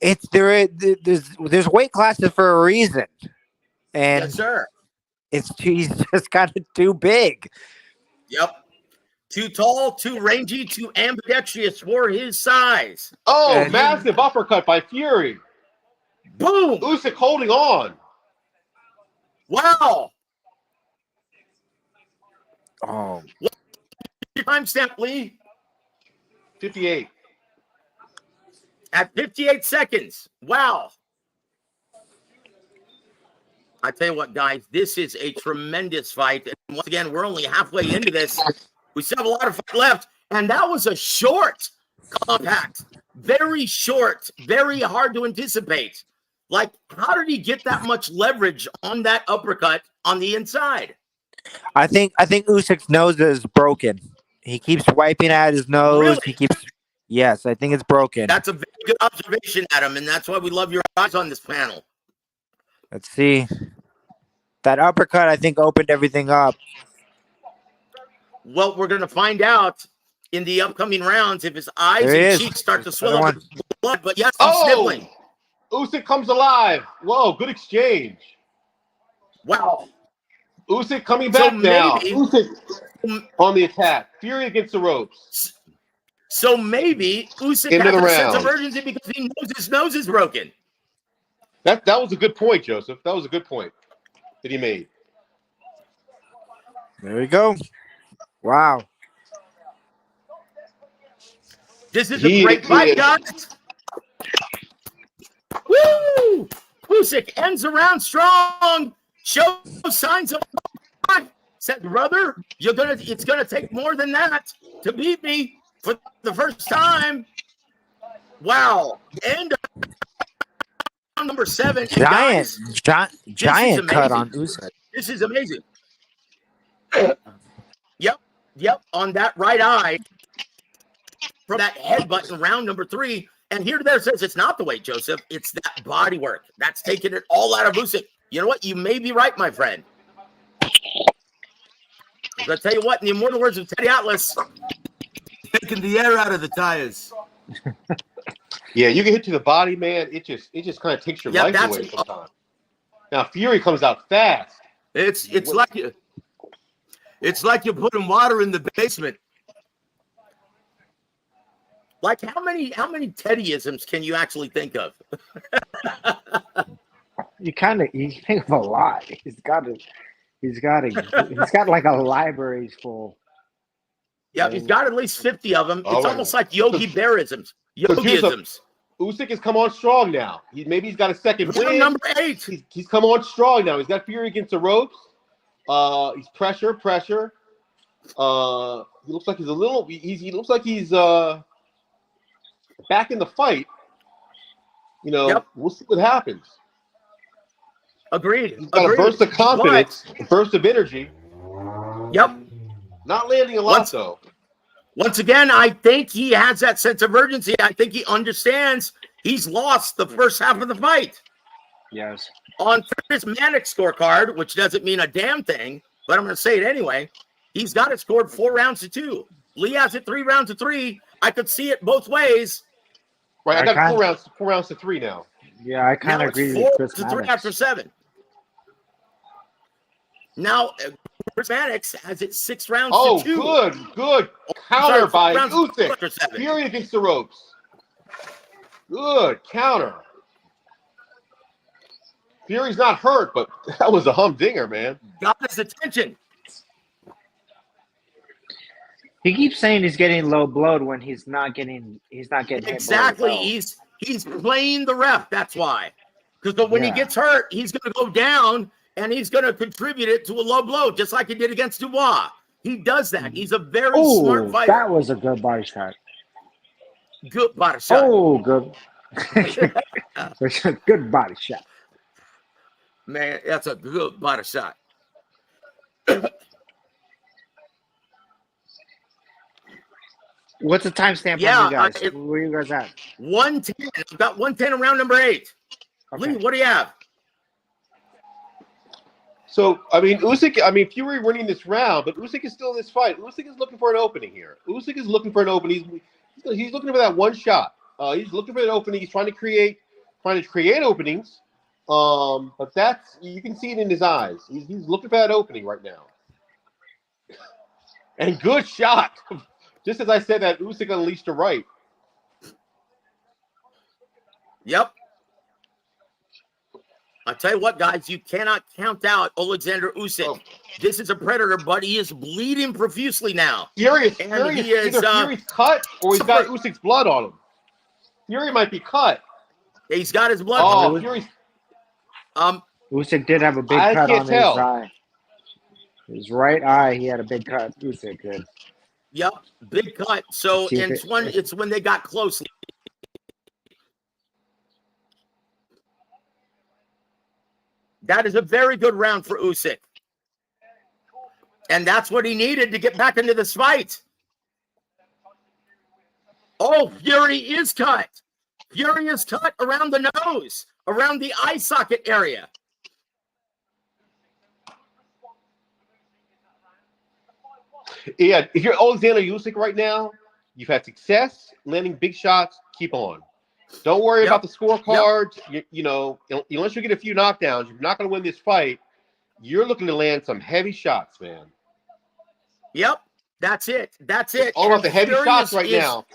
there's weight classes for a reason, and yes, sir. He's just kind of too big. Yep. Too tall, too rangy, too ambidextrous for his size. Oh, massive uppercut by Fury. Boom. Usyk holding on. Wow. Oh. What's your timestamp, Lee? 58. At 58 seconds. Wow. I tell you what, guys, this is a tremendous fight. And once again, we're only halfway into this. We still have a lot of fight left. And that was a short, compact, very short, very hard to anticipate. Like, how did he get that much leverage on that uppercut on the inside? I think Usyk's nose is broken. He keeps wiping at his nose. Really? Yes, I think it's broken. That's a very good observation, Adam, and that's why we love your eyes on this panel. Let's see. That uppercut, I think, opened everything up. Well, we're going to find out in the upcoming rounds if his eyes and cheeks start to swell up with blood. But yes, he's sniffling. Usyk comes alive. Whoa, good exchange. Wow. Usyk coming back now. Usyk on the attack. Fury against the ropes. So maybe Usyk has a sense of urgency because he knows his nose is broken. That was a good point, Joseph. That was a good point that he made. There we go. Wow. This is a great fight, guys. Woo! Usyk ends around strong. Shows signs of said, brother, it's gonna take more than that to beat me for the first time. Wow. And number 7. Giant cut on Usyk. This is amazing. Yep. On that right eye from that headbutt in round number 3. And here there says it's not the weight, Joseph. It's that body work. That's taking it all out of Usyk. You know what? You may be right, my friend. I'm going to tell you what, in the immortal words of Teddy Atlas, taking the air out of the tires. Yeah, you get hit to the body, man. It just kind of takes your life away sometimes. Now Fury comes out fast. It's like you're putting water in the basement. Like how many Teddyisms can you actually think of? You think of a lot. He's got like a library full. Yeah, he's got at least 50 of them. It's almost like Yogi Bearisms. Yogiisms. Usyk has come on strong now. Maybe he's got a second win. Number 8. He's come on strong now. He's got Fury against the ropes. He's pressure. He looks like he's a little. He looks like he's back in the fight. You know, We'll see what happens. Agreed. He's got a burst of confidence, a burst of energy. Yep. Not landing a lot, though. Once again, I think he has that sense of urgency. I think he understands he's lost the first half of the fight. Yes. On Prismatic scorecard, which doesn't mean a damn thing, but I'm going to say it anyway, he's got it scored 4 rounds to 2. Lee has it 3 rounds to 3. I could see it both ways. Right, I got 4 rounds to 3 now. Yeah, I kind of agree with Chris 4 to 3 after 7. Now, Prismatic has it 6 rounds to 2. Good counter by Usyk. Fury against the ropes. Good counter. Fury's not hurt, but that was a humdinger, man. Got his attention. He keeps saying he's getting low blowed when he's not getting Exactly. He's playing the ref. That's why. Because when he gets hurt, he's going to go down and he's going to contribute it to a low blow, just like he did against W.A.W. He does that. He's a very smart fighter. That was a good body shot. Good body shot. Oh, good. Good body shot. Man, that's a good body shot. What's the timestamp on you guys? Where you guys at? 110. I've got 110 in round number 8. Okay. Lee, what do you have? So, Fury winning this round, but Usyk is still in this fight. Usyk is looking for an opening here. Usyk is looking for an opening. He's looking for that one shot. He's looking for an opening. He's trying to create openings. But you can see it in his eyes. He's looking for that opening right now. And good shot. Just as I said that Usyk unleashed a right. Yep. I tell you what, guys, you cannot count out Oleksandr Usyk. Oh. This is a predator, but he is bleeding profusely now. Fury's cut or he's got Usyk's blood on him. Fury might be cut. He's got his blood. Oh, Fury's. Usyk did have a big cut on his eye. His right eye, he had a big cut. Usyk did. Yep, big cut. So it's when they got close. That is a very good round for Usyk. And that's what he needed to get back into this fight. Oh, Fury is cut. Fury is cut around the nose, around the eye socket area. Yeah, if you're Oleksandr Usyk right now, you've had success landing big shots. Keep on. Don't worry about the scorecards. Unless you get a few knockdowns, you're not going to win this fight. You're looking to land some heavy shots, man. Yep, that's it. It's all about the heavy shots right now.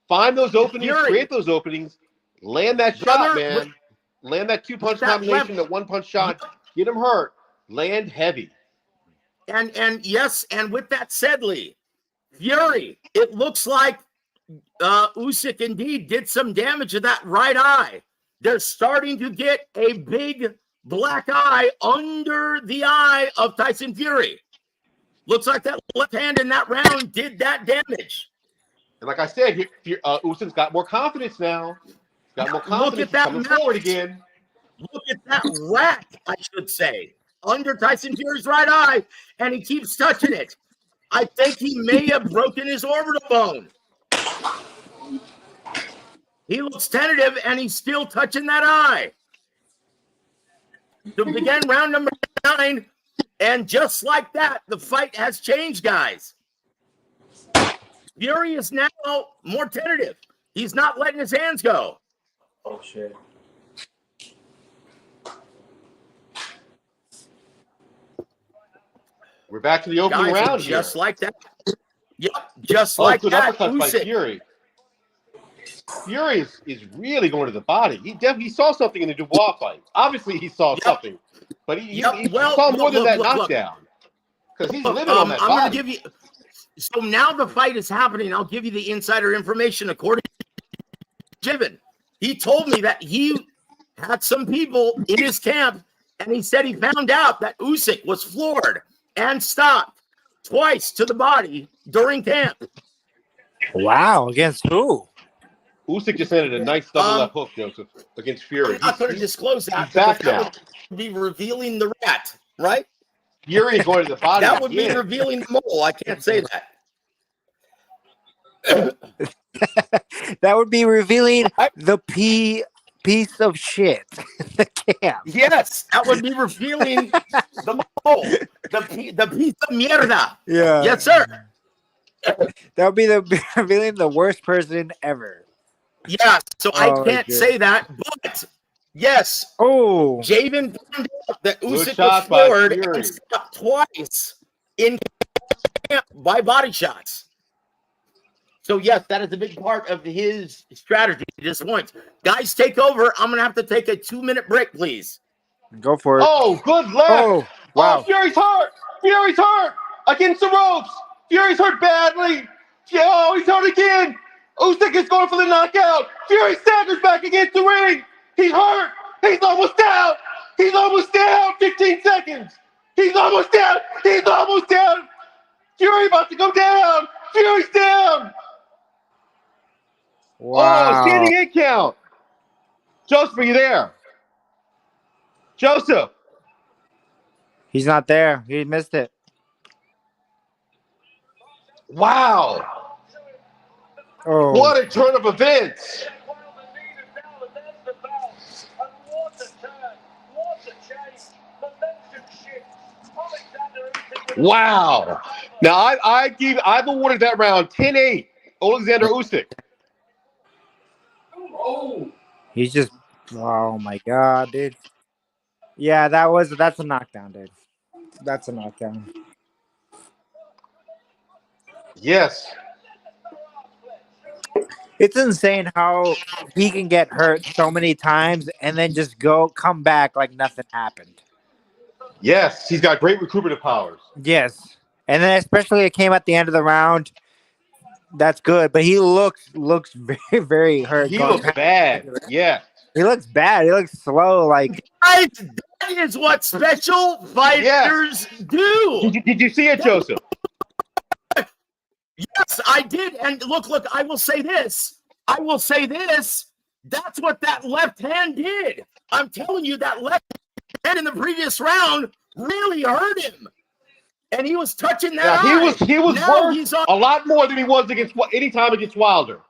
Find those openings, create those openings, land that shot, man. Land that 2-punch combination, that 1-punch shot. Get him hurt. Land heavy. And yes, and with that said, Lee, Fury, it looks like Usyk indeed did some damage to that right eye. They're starting to get a big black eye under the eye of Tyson Fury. Looks like that left hand in that round did that damage. And like I said, Usyk's got more confidence now. He's got more confidence. Look at that coming forward again. Look at that rack, I should say, under Tyson Fury's right eye, and he keeps touching it. I think he may have broken his orbital bone. He looks tentative, and he's still touching that eye. To begin round number 9, and just like that, the fight has changed, guys. Fury is now more tentative. He's not letting his hands go. Oh, shit. We're back to the opening round here. Just like that. Yep, just like good that. Uppercut by Fury. Fury is really going to the body. He saw something in the W.A.W fight. Obviously, he saw something, but he saw more than that knockdown. Because he's living on that body. I'm going to give you. So now the fight is happening. I'll give you the insider information according to Jiven. He told me that he had some people in his camp, and he said he found out that Usyk was floored and stopped twice to the body during camp. Wow, against who? Usyk just landed a nice double left hook, Joseph, against Fury. I'm not going to disclose that. He's back now. Would be revealing the rat, right? Fury is going to the body. That would be revealing the mole. I can't say that. That would be revealing the piece of shit in the camp. Yes, that would be revealing the mole, the piece of mierda. Yeah. Yes, sir. That would be revealing the worst person ever. Yeah, so I can't say that, but yes. Oh, Javen found out that Good Usyk shot was by floored Fury. and stopped twice in camp by body shots. So yes, that is a big part of his strategy at this point. Guys, take over. I'm gonna have to take a 2-minute break, please. go for it. Oh, good left. Oh, wow. Oh, Fury's hurt. Fury's hurt against the ropes. Fury's hurt badly. Oh, he's hurt again. Usyk is going for the knockout. Fury staggers back against the ring. He's hurt. He's almost down. He's almost down. 15 seconds. He's almost down. He's almost down. Fury about to go down. Fury's down. Wow. Oh, standing 8 count. Joseph, are you there? Joseph. He's not there. He missed it. Wow. Oh, What a turn of events. Wow. Now, I've awarded that round 10-8. Oleksandr Usyk. he's just. Oh my god, dude. Yeah, that's a knockdown, dude. That's a knockdown. Yes. It's insane how he can get hurt so many times and then just come back like nothing happened. Yes. He's got great recuperative powers. Yes. And then especially it came at the end of the round. That's good. But he looks very, very hurt. He looks bad. Yeah. He looks bad. He looks slow. Like, Guys, that is what special fighters do. Did you see it, Joseph? Yes, I did. And look, I will say this. That's what that left hand did. I'm telling you, that left hand in the previous round really hurt him. And he was touching that eye. He was worth a lot more than he was any time against Wilder.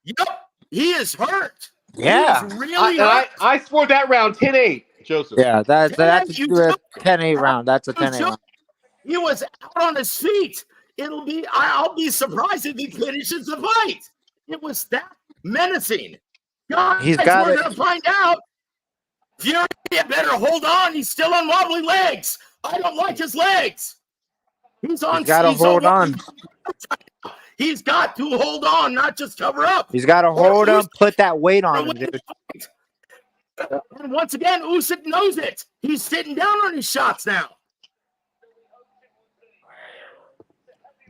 Yep, he is hurt. yeah. He is really hurt. I scored that round 10-8, Joseph. Yeah, that's a You 10-8 round. That's a 10-8 round. He was out on his feet. I'll be surprised if he finishes the fight. It was that menacing. Guys, He's got we're it. going to find out. Fury better hold on. He's still on wobbly legs. I don't like his legs. He's on. He's got to hold on. He's got to hold on, not just cover up. He's got to hold him, put that weight on him, dude. And once again, Usyk knows it. He's sitting down on his shots now.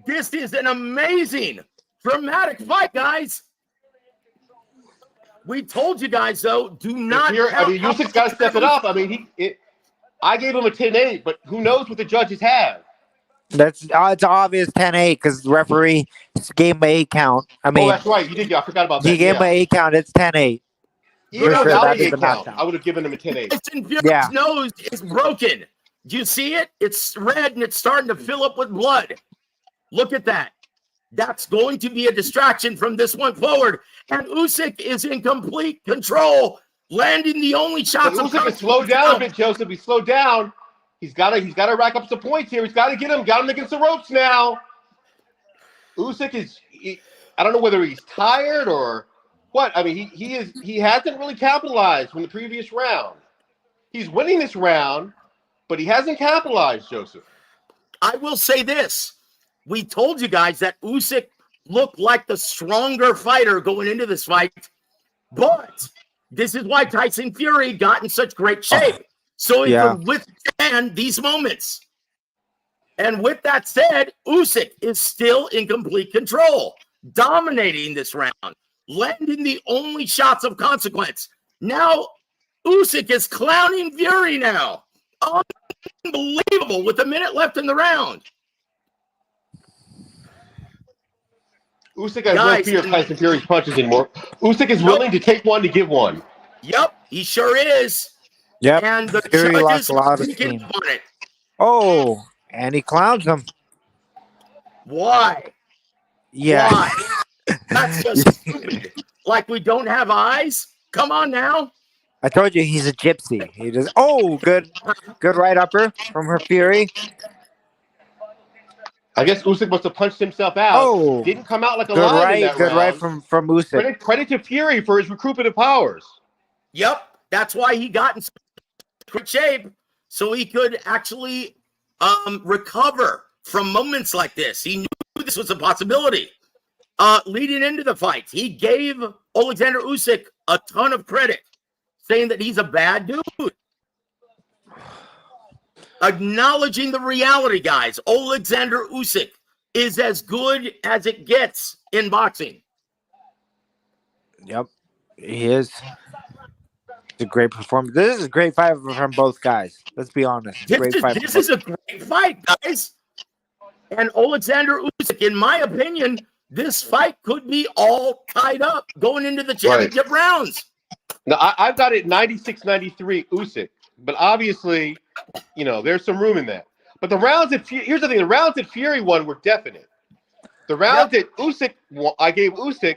This is an amazing, dramatic fight, guys. We told you guys, though, do not. Usyk's got to step it up. I mean, I gave him a 10-8, but who knows what the judges have? It's obvious 10-8 because the referee gave him an 8 count. I mean, that's right. You did. I forgot about that. He gave him an 8 count. It's 10-8. Even sure, without that the is 8 a count, knockdown. I would have given him a 10-8. Tyson Fury's Yeah. nose is broken. Do you see it? It's red and it's starting to fill up with blood. Look at that. That's going to be a distraction from this point forward. And Usyk is in complete control, landing the only shots. But Usyk has slowed down a bit, Joseph. He's slowed down. He's got to rack up some points here. He's got to got him against the ropes now. Usyk I don't know whether he's tired or what. I mean, he hasn't really capitalized from the previous round. He's winning this round, but he hasn't capitalized, Joseph. I will say this. We told you guys that Usyk looked like the stronger fighter going into this fight, but this is why Tyson Fury got in such great shape. So he could withstand these moments. And with that said, Usyk is still in complete control, dominating this round, landing the only shots of consequence. Now, Usyk is clowning Fury now. Unbelievable with a minute left in the round. Usyk has no fear of Tyson Fury's punches anymore. Usyk is willing to take one to give one. Yep, he sure is. Yep. And the Fury lost judges a lot of speaking steam. on it. Oh, and he clowns him. Why? Yeah. Why? That's just stupid. Like we don't have eyes. Come on now. I told you he's a gypsy. He just good right upper from her Fury. I guess Usyk must have punched himself out. Oh, Didn't come out like a good lion in that good right round. from Usyk. Credit to Fury for his recuperative powers. Yep, that's why he got in quick shape, so he could actually recover from moments like this. He knew this was a possibility. Leading into the fight, he gave Oleksandr Usyk a ton of credit, saying that he's a bad dude. Acknowledging the reality, guys. Oleksandr Usyk is as good as it gets in boxing. Yep, he is. It's a great performance. This is a great fight from both guys. Let's be honest. This is a great fight, guys. And Oleksandr Usyk, in my opinion, this fight could be all tied up going into the championship rounds. Now, I've got it 96-93 Usyk, but obviously, there's some room in that. But the rounds here's the thing: the rounds that Fury won were definite. The rounds that Usyk won, I gave Usyk.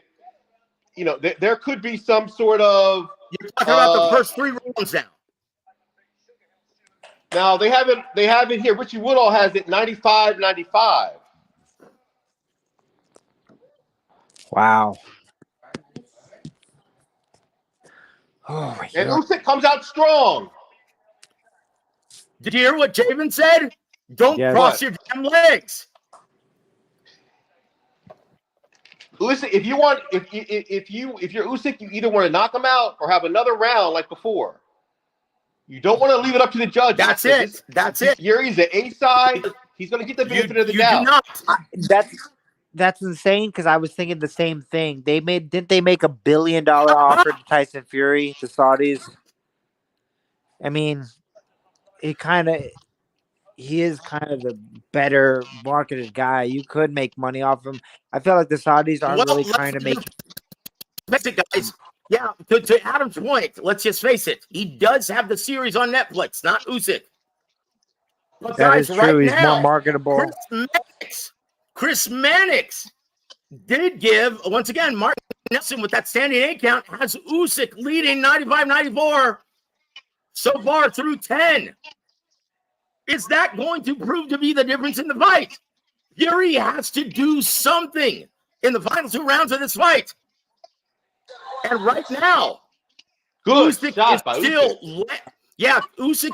There could be some sort of. You're talking about the first 3 rounds now. Now they have it here. Richie Woodall has it 95-95. Wow. Oh my and God. Usyk comes out strong. Did you hear what Javen said? Don't cross your damn legs. Listen, if you're Usyk, you either want to knock him out or have another round like before. You don't want to leave it up to the judge. That's it. Fury's the A side. He's going to get the benefit of the doubt. That's insane because I was thinking the same thing. Didn't they make $1 billion offer to Tyson Fury, the Saudis? I mean, he is kind of the better marketed guy. You could make money off him. I feel like the Saudis aren't really trying to make. Guys, yeah. To Adam's point, let's just face it. He does have the series on Netflix, not Usyk. But That guys, is true. Right He's now, more marketable. Chris Mannix did give once again. Martin Nelson with that standing 8 count has Usyk leading 95-94 so far through 10. Is that going to prove to be the difference in the fight? Fury has to do something in the final 2 rounds of this fight. And right now, Usyk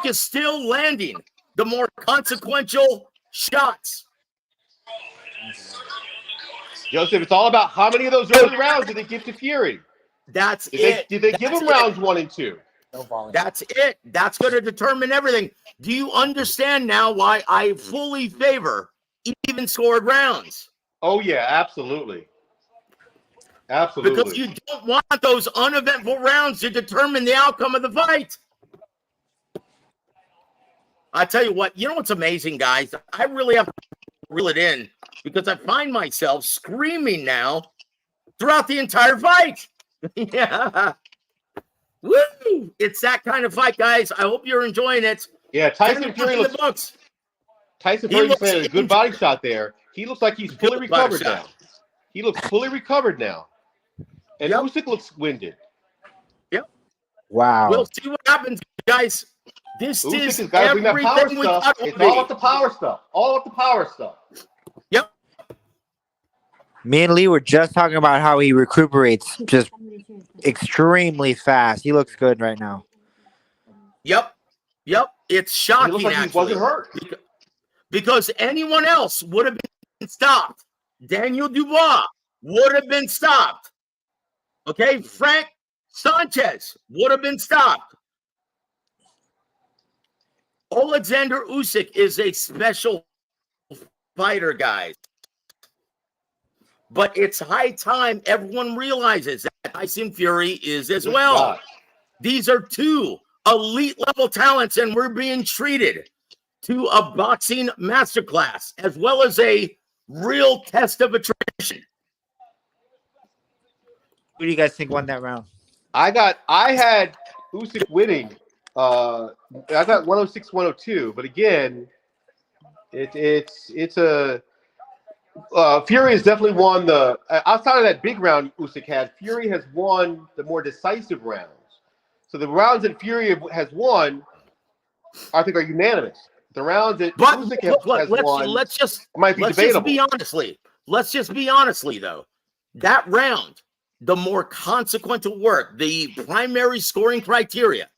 is still landing the more consequential shots. Joseph, it's all about how many of those early rounds did they give to Fury? Did they give him rounds 1 and 2? That's it. That's going to determine everything. Do you understand now why I fully favor even scored rounds? Oh, yeah, absolutely. Absolutely. Because you don't want those uneventful rounds to determine the outcome of the fight. I tell you what, what's amazing, guys? I really have to reel it in because I find myself screaming now throughout the entire fight. Yeah. Woo! It's that kind of fight, guys. I hope you're enjoying it. Yeah, Tyson Fury looks playing a good body shot there. He looks like he's fully recovered now. He looks fully recovered now. And Usyk looks winded. Yep. Wow. We'll see what happens, guys. This Usyk is has got to bring that power everything we stuff. thought It's all about the power stuff. All about the power stuff. Yep. Me and Lee were just talking about how he recuperates just extremely fast. He looks good right now. Yep. It's shocking. He looks like he wasn't hurt. Because anyone else would have been stopped. Daniel Dubois would have been stopped. Okay, Frank Sanchez would have been stopped. Oleksandr Usyk is a special fighter, guys. But it's high time everyone realizes that Tyson Fury is as well. God. These are 2 elite level talents, and we're being treated to a boxing masterclass as well as a real test of attrition. Who do you guys think won that round? I had Usyk winning. I got 106-102, but again, it's a Fury has definitely won the outside of that big round Usyk had. Fury has won the more decisive rounds. So the rounds that Fury has won, I think, are unanimous. The rounds that Usyk has won might be debatable. Let's just be honestly though, that round, the more consequential work, the primary scoring criteria,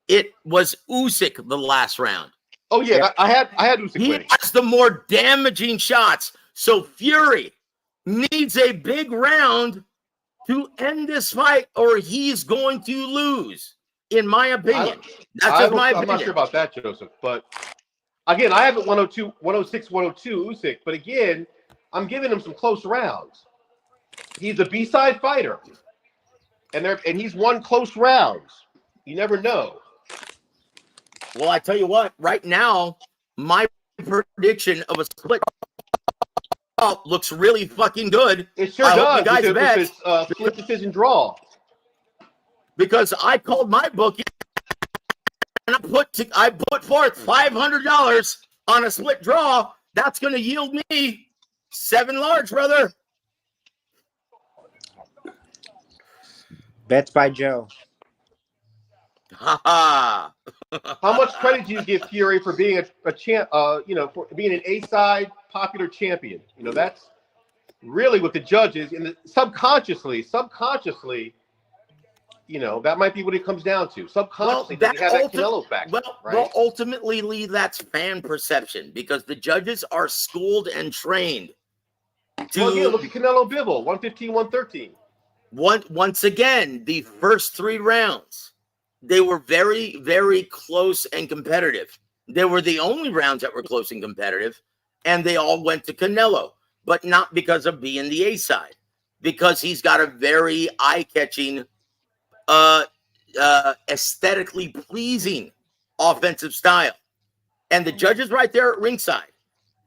it was Usyk the last round. Oh yeah, I had Usyk winning. He has the more damaging shots. So Fury needs a big round to end this fight, or he's going to lose. In my opinion, that's just my opinion. I'm not sure about that, Joseph. But again, I have it 102, 106, 102 Usyk. But again, I'm giving him some close rounds. He's a B-side fighter, and he's won close rounds. You never know. Well, I tell you what, right now, my prediction of a split looks really fucking good. It sure does. It's a split decision draw. Because I called my bookie and I put forth $500 on a split draw. That's going to yield me 7 large, brother. Bets by Joe. Ha How much credit do you give Fury for being a champ? For being an A-side popular champion. That's really what the judges and subconsciously. That might be what it comes down to. Subconsciously, they have that Canelo factor. Well, ultimately, Lee, that's fan perception because the judges are schooled and trained. Look at Canelo Bivol, 115, 113. Once again, the first 3 rounds, they were very, very close and competitive. They were the only rounds that were close and competitive, and they all went to Canelo, but not because of being the A side, because he's got a very eye-catching, aesthetically pleasing offensive style. And the judges right there at ringside.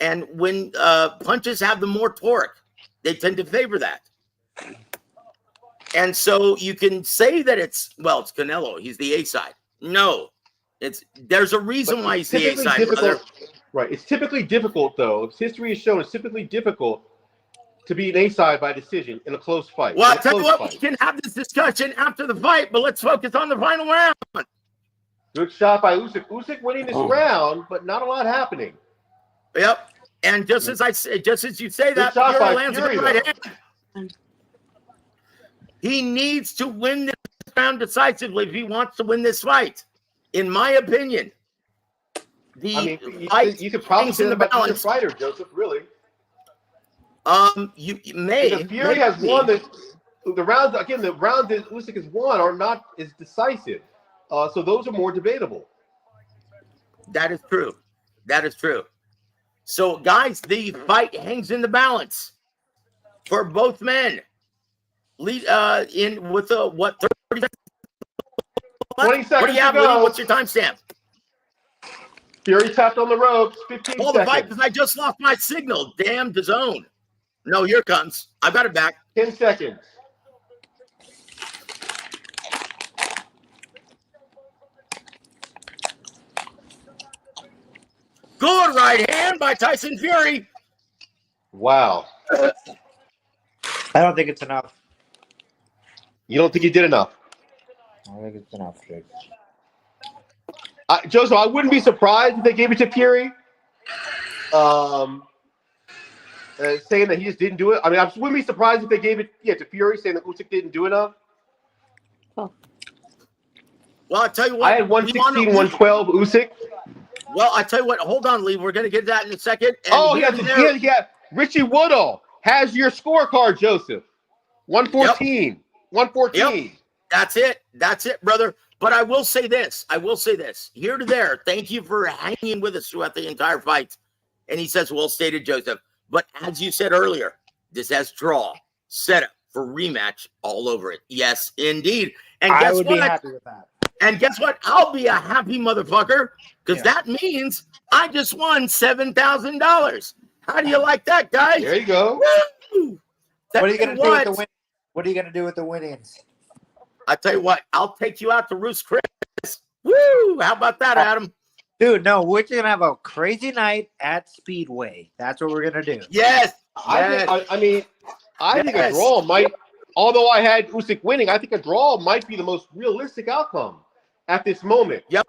And when punches have the more torque, they tend to favor that. And so you can say that it's Canelo. He's the A side. No, there's a reason why he's the A side. Right. It's typically difficult, though. History has shown it's typically difficult to be an A side by decision in a close fight. Well, I'll tell you what, we can have this discussion after the fight, but let's focus on the final round. Good shot by Usyk. Usyk winning this round, but not a lot happening. Yep. And just as you say that, Fury lands a good right hand. He needs to win this round decisively if he wants to win this fight. In my opinion, you could probably say that about the fighter, Joseph. Really? You may. Because Fury has won the rounds. Again, the rounds that Usyk has won are not as decisive. So those are more debatable. That is true. So, guys, the fight hangs in the balance for both men. Lead in with 30 seconds? 20 seconds. What do you have, Lee? What's your timestamp? Fury tapped on the ropes. 15 seconds. The fight because I just lost my signal. Damn the zone. No, here it comes. I got it back. 10 seconds. Good right hand by Tyson Fury. Wow. I don't think it's enough. You don't think he did enough? I don't think it's enough, Jake. Joseph, I wouldn't be surprised if they gave it to Fury. Saying that he just didn't do it. I mean, I wouldn't be surprised if they gave it to Fury, saying that Usyk didn't do enough. Well, I'll tell you what. I had 116, 112 Usyk. Well, I tell you what. Hold on, Lee. We're going to get that in a second. And yeah. Richie Woodall has your scorecard, Joseph. 114. Yep. 114. Yep. That's it, brother. But I will say this. Here to there. Thank you for hanging with us throughout the entire fight. And he says, well stated, Joseph. But as you said earlier, this has draw, setup for rematch all over it. Yes, indeed. And guess what? Be happy with that. And guess what? I'll be a happy motherfucker because that means I just won $7,000. How do you like that, guys? There you go. What are you going to do with the win? What are you going to do with the winnings? I tell you what, I'll take you out to Roos Chris. Woo! How about that, Adam? Dude, no, we're just gonna have a crazy night at Speedway. That's what we're gonna do. Yes. I think a draw might. Although I had Usyk winning, I think a draw might be the most realistic outcome at this moment. Yep.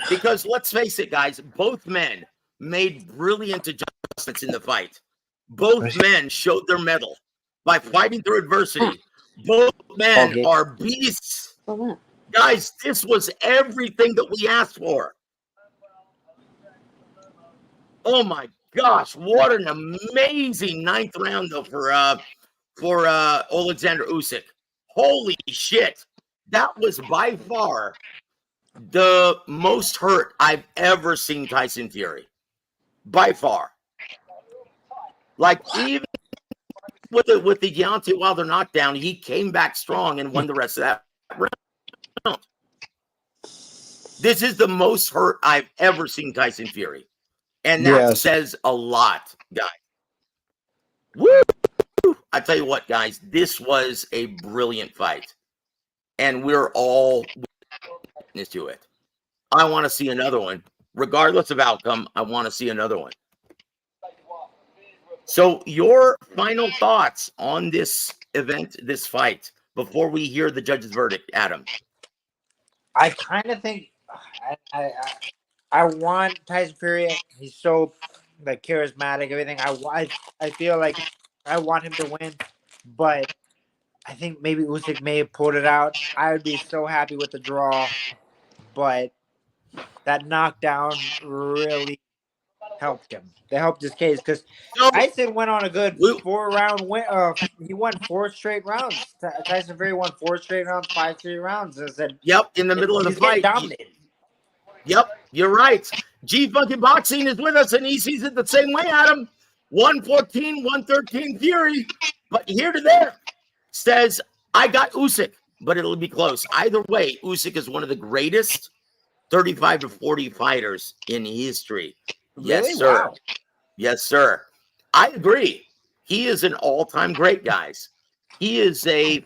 Because let's face it, guys, both men made brilliant adjustments in the fight. Both men showed their mettle by fighting through adversity. Both men are beasts. Guys, this was everything that we asked for. Oh my gosh, what an amazing ninth round though for Oleksandr Usyk. Holy shit. That was by far the most hurt I've ever seen Tyson Fury. By far. Like, even with the Deontay Wilder knockdown, he came back strong and won the rest of that round. This is the most hurt I've ever seen Tyson Fury. And that says a lot, guys. Woo! I tell you what, guys, this was a brilliant fight. And we're all witness to it. I want to see another one. Regardless of outcome, I want to see another one. So your final thoughts on this event, this fight, before we hear the judge's verdict, Adam? I kind of think I want Tyson Fury. He's so like charismatic, everything. I feel like I want him to win, but I think maybe Usyk may have pulled it out. I would be so happy with the draw, but that knockdown really helped him. They helped his case because Tyson went on a good 4-round win. He won 4 straight rounds. Tyson Fury won 4 straight rounds, 5 straight rounds. I said, in the middle of the fight, dominated. Yep, you're right. G Funky Boxing is with us, and he sees it the same way, Adam. 114, 113 Fury, but here to there says, I got Usyk, but it'll be close. Either way, Usyk is one of the greatest 35 to 40 fighters in history. Really? Yes, sir. Wow. Yes, sir. I agree. He is an all-time great, guys. He's a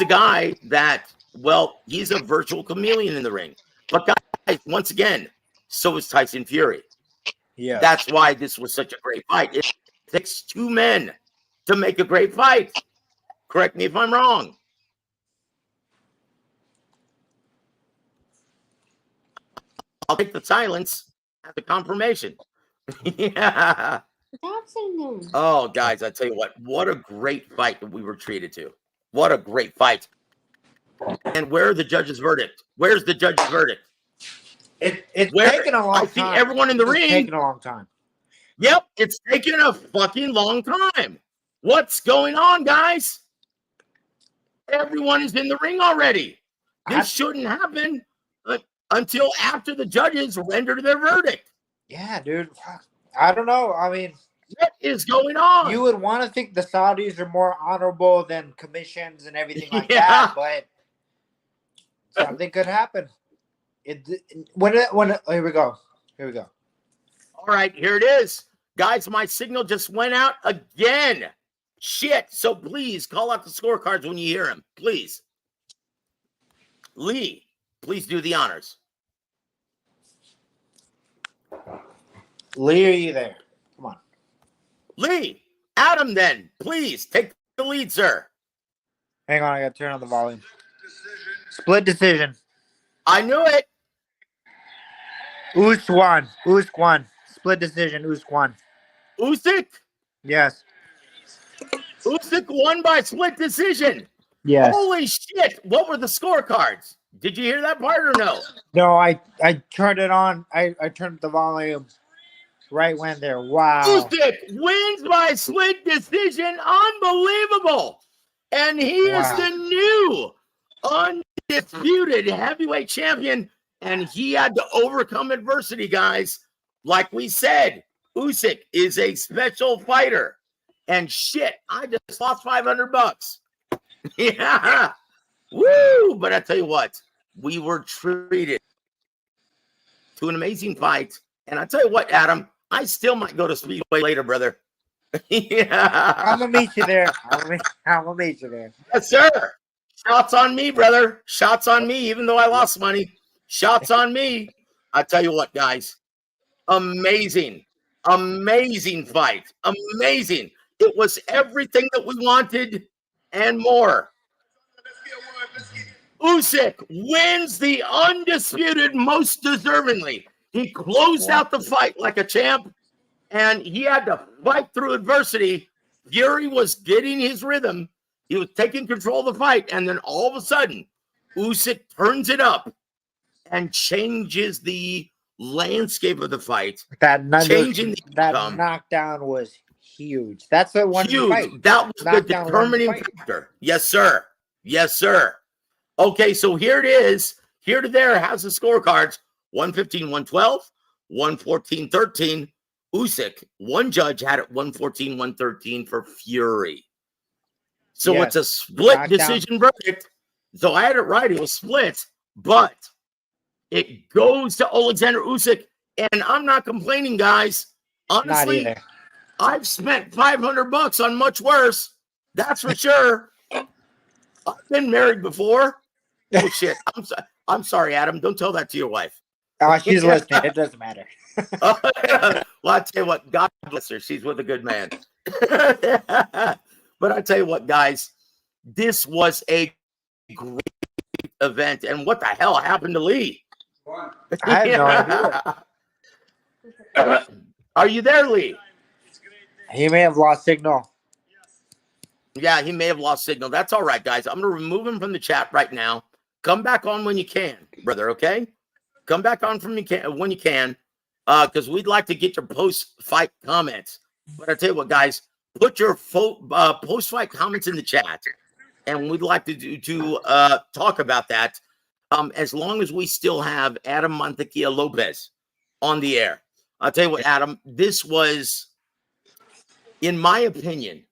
guy that, well, he's a virtual chameleon in the ring. But guys, once again, so is Tyson Fury. Yeah. That's why this was such a great fight. It takes 2 men to make a great fight. Correct me if I'm wrong. I'll take the silence as a confirmation. Yeah. Oh, guys, I tell you what a great fight that we were treated to. What a great fight. And where's the judge's verdict? Where's the judge's verdict? It's taking a long time. I see everyone in the ring. It's taking a long time. Yep, it's taking a fucking long time. What's going on, guys? Everyone is in the ring already. This shouldn't happen until after the judges render their verdict. Yeah, dude. I don't know. I mean, what is going on? You would want to think the Saudis are more honorable than commissions and everything like that, but something could happen. Here we go. All right, here it is. Guys, my signal just went out again. Shit. So please call out the scorecards when you hear them. Please. Lee, please do the honors. Lee, are you there? Come on. Lee, Adam, then, please take the lead, sir. Hang on, I got to turn on the volume. Split decision. I knew it. Usyk won. Split decision, Usyk won. Usyk? Yes. Usyk won by split decision. Yes. Holy shit. What were the scorecards? Did you hear that part or no? No, I turned it on. I turned the volume right when there. Wow. Usyk wins by split decision. Unbelievable. And he is the new undisputed heavyweight champion. And he had to overcome adversity, guys. Like we said, Usyk is a special fighter. And shit, I just lost $500. Yeah. Woo! But I tell you what, we were treated to an amazing fight. And I tell you what, Adam, I still might go to Speedway later, brother. Yeah. I'm gonna meet you there. I'm gonna meet you there. Yes, sir. Shots on me, brother. Shots on me, even though I lost money. Shots on me. I tell you what, guys. Amazing. Amazing fight. Amazing. It was everything that we wanted and more. Usyk wins the undisputed most deservingly. He closed out the fight like a champ, and he had to fight through adversity. Fury was getting his rhythm. He was taking control of the fight, and then all of a sudden, Usyk turns it up and changes the landscape of the fight. That knockdown was huge. That's the one huge. Fight. That was the determining factor. Yes, sir. Yes, sir. Okay, so here it is. Here to there has the scorecards: 115, 112, 114, 13. Usyk, one judge had it 114, 113 for Fury. So it's a split decision verdict. So I had it right. It was split, but it goes to Oleksandr Usyk, and I'm not complaining, guys. Honestly, I've spent $500 on much worse. That's for sure. I've been married before. Oh shit! I'm sorry, Adam. Don't tell that to your wife. Oh, she's listening. It doesn't matter. Well, I tell you what. God bless her. She's with a good man. But I tell you what, guys. This was a great event, and what the hell happened to Lee? I have no idea. Are you there, Lee? He may have lost signal. Yeah, he may have lost signal. That's all right, guys. I'm going to remove him from the chat right now. Come back on when you can, brother, okay? Come back on when you can, because we'd like to get your post-fight comments. But I tell you what, guys, put your post-fight comments in the chat, and we'd like to talk about that as long as we still have Adam Montequilla Lopez on the air. I'll tell you what, Adam, this was, in my opinion,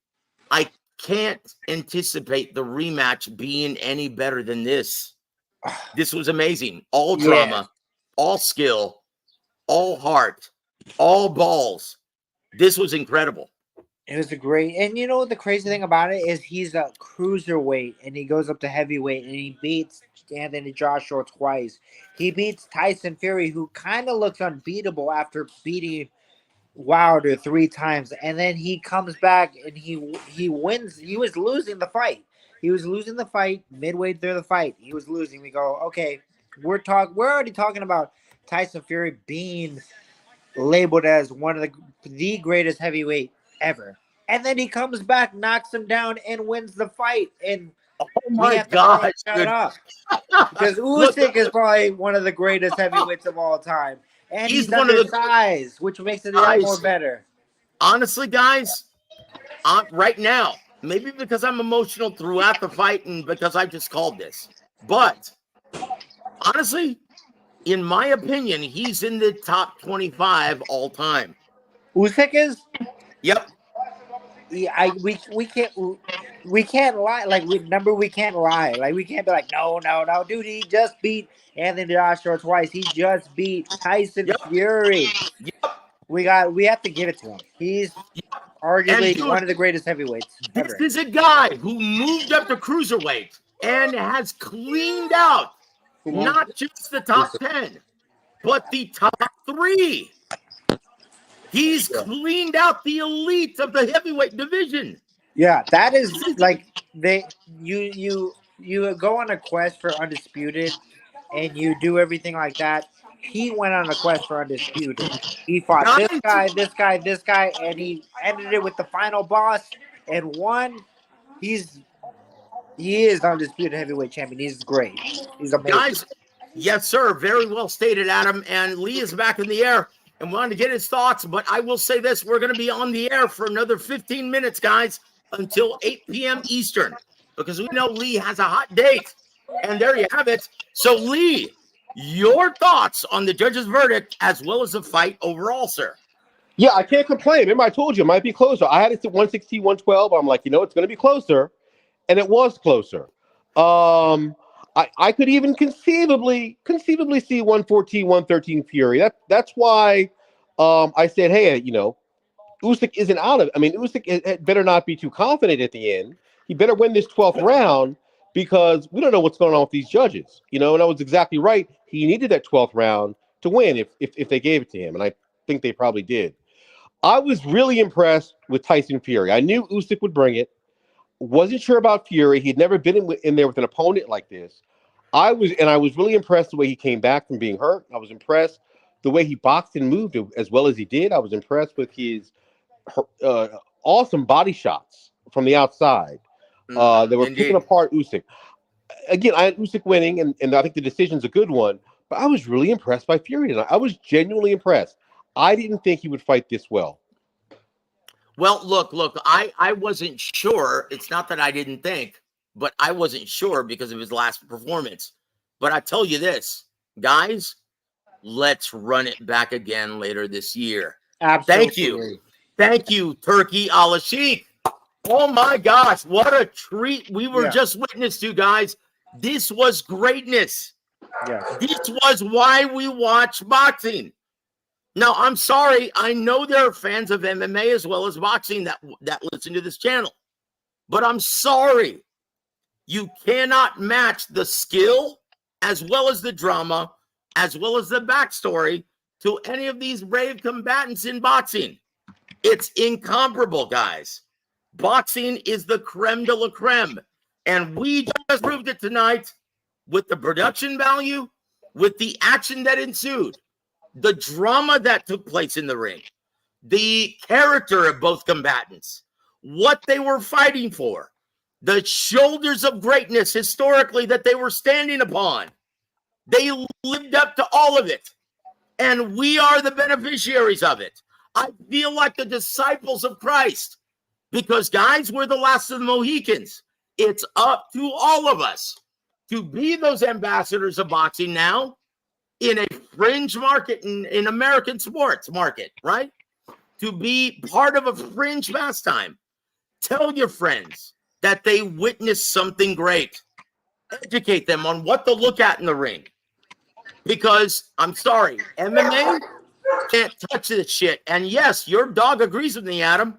I can't anticipate the rematch being any better than this. This was amazing. All drama, all skill, all heart, all balls. This was incredible. It was a great, and you know what the crazy thing about it is he's a cruiserweight and he goes up to heavyweight and he beats Anthony Joshua twice. He beats Tyson Fury, who kind of looks unbeatable after beating Wilder 3 times, and then he comes back and he wins. He was losing the fight. He was losing the fight midway through the fight. He was losing. We go, okay, we're already talking about Tyson Fury being labeled as one of the greatest heavyweight ever, and then he comes back, knocks him down, and wins the fight. And oh my God, shut up, because Usyk is probably one of the greatest heavyweights of all time. And he's one of the size, which makes it even more better. Honestly, guys, right now, maybe because I'm emotional throughout the fight and because I just called this, but honestly, in my opinion, he's in the top 25 all time. Usyk is? Yep. Yeah, we can't lie. Like we can't lie. Like we can't be like, no, dude. He just beat Anthony Joshua twice. He just beat Tyson Fury. Yep. We have to give it to him. He's arguably one of the greatest heavyweights ever. This is a guy who moved up to cruiserweight and has cleaned out not just the top 10, but the top 3. He's cleaned out the elite of the heavyweight division. Yeah, that is like you go on a quest for Undisputed and you do everything like that. He went on a quest for Undisputed. He fought this guy, and he ended it with the final boss and won. He is Undisputed heavyweight champion. He's great. He's amazing. Guys, yes, sir. Very well stated, Adam. And Lee is back in the air and wanted to get his thoughts. But I will say this: we're going to be on the air for another 15 minutes, guys, until 8 p.m. Eastern, because we know Lee has a hot date. And there you have it. So, Lee, your thoughts on the judge's verdict as well as the fight overall, sir? Yeah, I can't complain. Remember, I told you it might be closer. I had it to 116, 112. I'm like, it's going to be closer. And it was closer. I could even conceivably see 114, 113 Fury. That's why I said, hey, Usyk isn't out of it. I mean, Usyk better not be too confident at the end. He better win this 12th round, because we don't know what's going on with these judges. And I was exactly right. He needed that 12th round to win if they gave it to him, and I think they probably did. I was really impressed with Tyson Fury. I knew Usyk would bring it. Wasn't sure about Fury. He'd never been in there with an opponent like this. I was really impressed the way he came back from being hurt. I was impressed the way he boxed and moved as well as he did. I was impressed with his awesome body shots from the outside. They were picking apart Usyk. Again, I had Usyk winning, and I think the decision's a good one. But I was really impressed by Fury tonight. I was genuinely impressed. I didn't think he would fight this well. Well, look, I wasn't sure. It's not that I didn't think, but I wasn't sure because of his last performance. But I tell you this, guys, let's run it back again later this year. Absolutely. Thank you, Turkey Usyk. Oh my gosh, what a treat we were just witness to, guys. This was greatness. Yes. This was why we watch boxing. Now, I'm sorry. I know there are fans of MMA as well as boxing that listen to this channel. But I'm sorry. You cannot match the skill as well as the drama as well as the backstory to any of these brave combatants in boxing. It's incomparable, guys. Boxing is the creme de la creme. And we just proved it tonight with the production value, with the action that ensued, the drama that took place in the ring, the character of both combatants, what they were fighting for, the shoulders of greatness historically that they were standing upon. They lived up to all of it. And we are the beneficiaries of it. I feel like the disciples of Christ because, guys, we're the last of the Mohicans. It's up to all of us to be those ambassadors of boxing now in a fringe market, in American sports market, right? To be part of a fringe pastime. Tell your friends that they witnessed something great. Educate them on what to look at in the ring. Because, I'm sorry, MMA can't touch this shit. And yes, your dog agrees with me, Adam.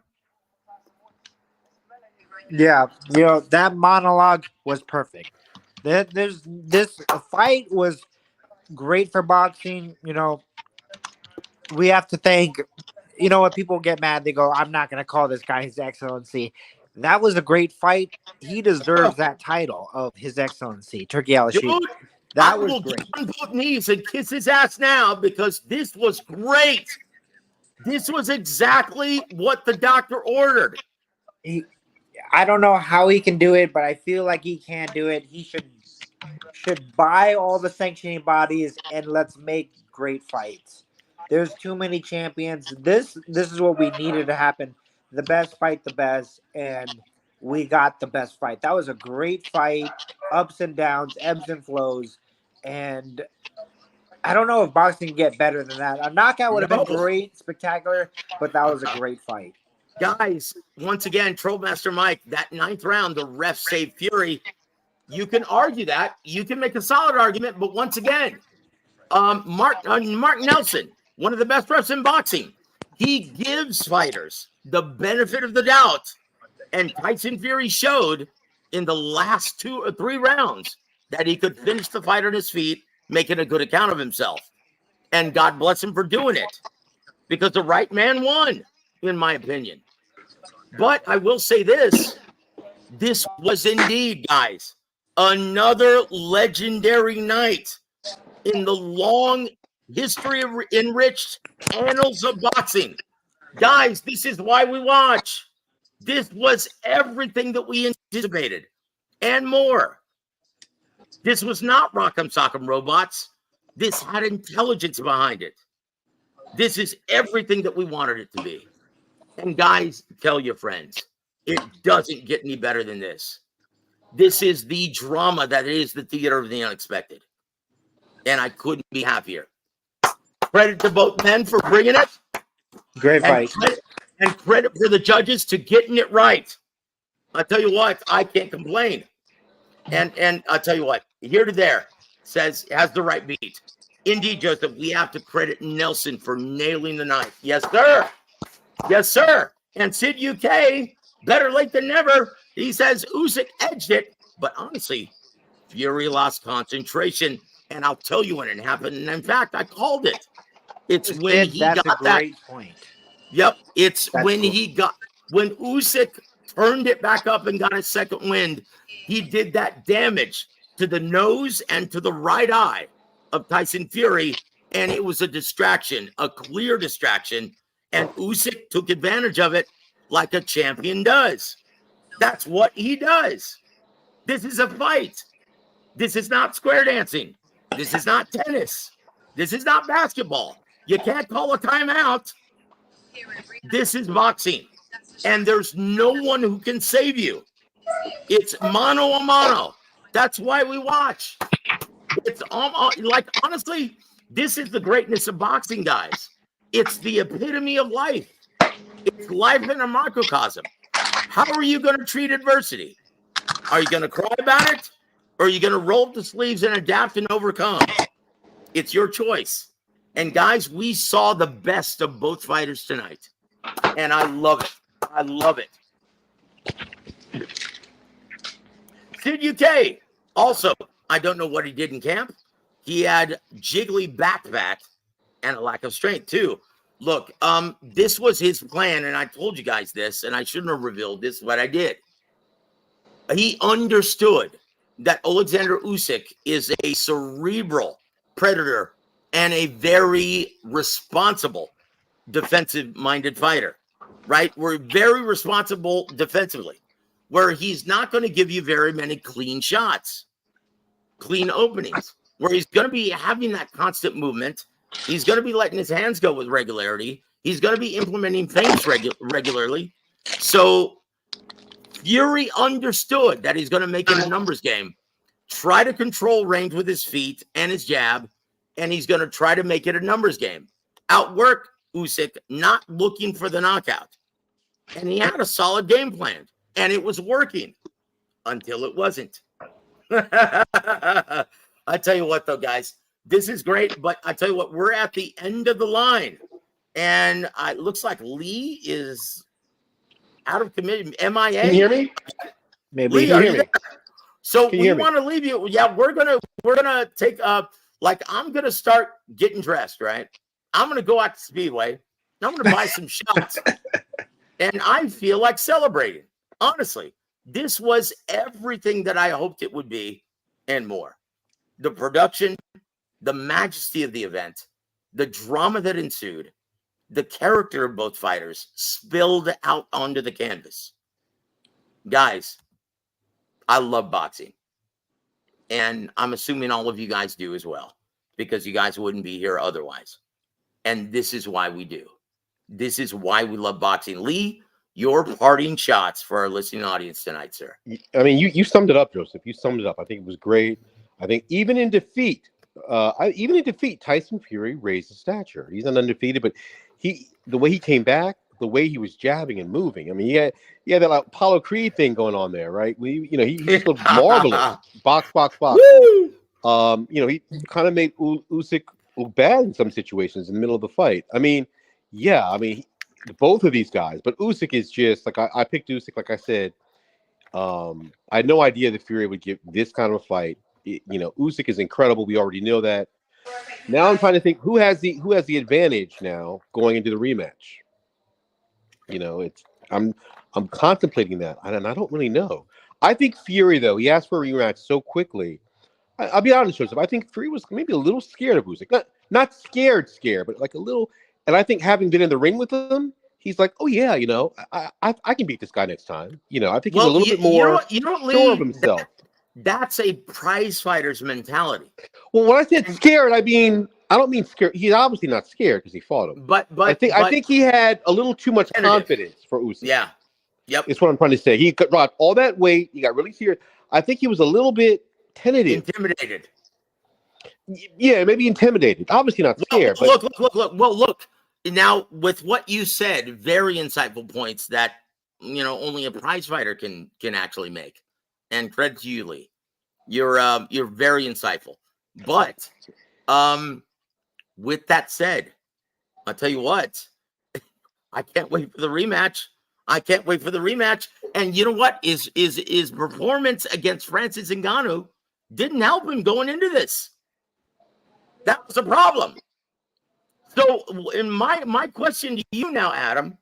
Yeah, that monologue was perfect. This fight was great for boxing. We have to thank, when people get mad, they go, I'm not going to call this guy His Excellency. That was a great fight. He deserves that title of His Excellency, Turkey Usyk. That was great. Get on both knees and kiss his ass now because this was great. This was exactly what the doctor ordered. I don't know how he can do it, but I feel like he can do it. He should buy all the sanctioning bodies and let's make great fights. There's too many champions. This is what we needed to happen. The best fight the best, and we got the best fight. That was a great fight. Ups and downs, ebbs and flows. And I don't know if boxing can get better than that. A knockout would have been great, spectacular, but that was a great fight. Guys, once again, Trollmaster Mike, that 9th round, the ref saved Fury. You can argue that. You can make a solid argument, but once again, Mark Nelson, one of the best refs in boxing, he gives fighters the benefit of the doubt. And Tyson Fury showed in the last 2 or 3 rounds that he could finish the fight on his feet, making a good account of himself. And God bless him for doing it because the right man won, in my opinion. But I will say this was indeed, guys, another legendary night in the long history of enriched annals of boxing. Guys, this is why we watch. This was everything that we anticipated and more. This was not Rock'em Sock'em Robots. This had intelligence behind it. This is everything that we wanted it to be. And guys, tell your friends, it doesn't get any better than this. This is the drama that is the theater of the unexpected. And I couldn't be happier. Credit to both men for bringing it. Great fight. And credit for the judges to getting it right. I tell you what, I can't complain. And I'll tell you what, here to there has the right beat. Indeed, Joseph, we have to credit Nelson for nailing the knife. Yes, sir. Yes, sir. And Sid UK, better late than never. He says Usyk edged it, But honestly, Fury lost concentration, and I'll tell you when it happened. And in fact, I called it. It's when he That's got a great point. Yep, it's That's when cool. when Usyk turned it back up and got a second wind, he did that damage to the nose and to the right eye of Tyson Fury, and it was a distraction, a clear distraction, and Usyk took advantage of it like a champion does. That's what he does. This is a fight. This is not square dancing. This is not tennis. This is not basketball. You can't call a timeout. This is boxing, and there's no one who can save you. It's mano a mano. That's why we watch. It's like, honestly, this is the greatness of boxing, guys. It's the epitome of life. It's life in a microcosm. How are you going to treat adversity? Are you going to cry about it? Or are you going to roll up the sleeves and adapt and overcome? It's your choice. And guys, we saw the best of both fighters tonight. And I love it. I love it. Sid UK, also, I don't know what he did in camp. He had jiggly backpack and a lack of strength too. Look, this was his plan, and I told you guys this, and I shouldn't have revealed this, but I did. He understood that Oleksandr Usyk is a cerebral predator and a very responsible defensive-minded fighter, right? We're very responsible defensively, where he's not going to give you very many clean shots, clean openings, where he's going to be having that constant movement. He's going to be letting his hands go with regularity. He's going to be implementing feints regularly. So Fury understood that he's going to make it a numbers game, try to control range with his feet and his jab, and he's going to try to make it a numbers game. Outwork Usyk, not looking for the knockout. And he had a solid game plan, and it was working until it wasn't. I tell you what, though, guys, this is great, but I tell you what, we're at the end of the line, and it looks like Lee is out of committee. MIA. Can you hear me? Maybe Lee, Can you are hear you me? there? So Can you we hear me? want to leave you. Yeah, we're gonna take I'm gonna start getting dressed, right? I'm gonna go out to Speedway. I'm gonna buy some shots, and I feel like celebrating. Honestly, this was everything that I hoped it would be, and more. The production, the majesty of the event, the drama that ensued, the character of both fighters spilled out onto the canvas. Guys, I love boxing. And I'm assuming all of you guys do as well, because you guys wouldn't be here otherwise. And this is why we do. This is why we love boxing. Lee, your parting shots for our listening audience tonight, sir. I mean, you summed it up, Joseph. You summed it up. I think it was great. I think even in defeat, Tyson Fury raised his stature. He's not undefeated, but the way he came back, the way he was jabbing and moving. I mean, he had that like Apollo Creed thing going on there, right? He just looked marvelous. Box. He kind of made Usyk look bad in some situations in the middle of the fight. I mean, both of these guys, but Usyk is just like I picked Usyk, like I said. I had no idea that Fury would give this kind of a fight. Usyk is incredible. We already know that. Now I'm trying to think who has the advantage now going into the rematch. I'm contemplating that, and I don't really know. I think Fury, though, he asked for a rematch so quickly. I'll be honest, Joseph. I think Fury was maybe a little scared of Usyk. Not scared, but like a little. And I think having been in the ring with him, he's like, oh yeah, I can beat this guy next time. I think he's a little bit more sure of himself. That's a prize fighter's mentality. Well, when I said scared, I don't mean scared. He's obviously not scared because he fought him. But I think he had a little too much confidence for Usyk. Yeah. Yep. It's what I'm trying to say. He dropped all that weight. He got really serious. I think he was a little bit tentative. Intimidated. Yeah, maybe intimidated. Obviously not scared. Look. Well, look. Now, with what you said, very insightful points that only a prize fighter can actually make. And credit to you, Lee. You're very insightful. But with that said, I'll tell you what, I can't wait for the rematch. And you know what? His performance against Francis Ngannou didn't help him going into this. That was a problem. So, in my question to you now, Adam,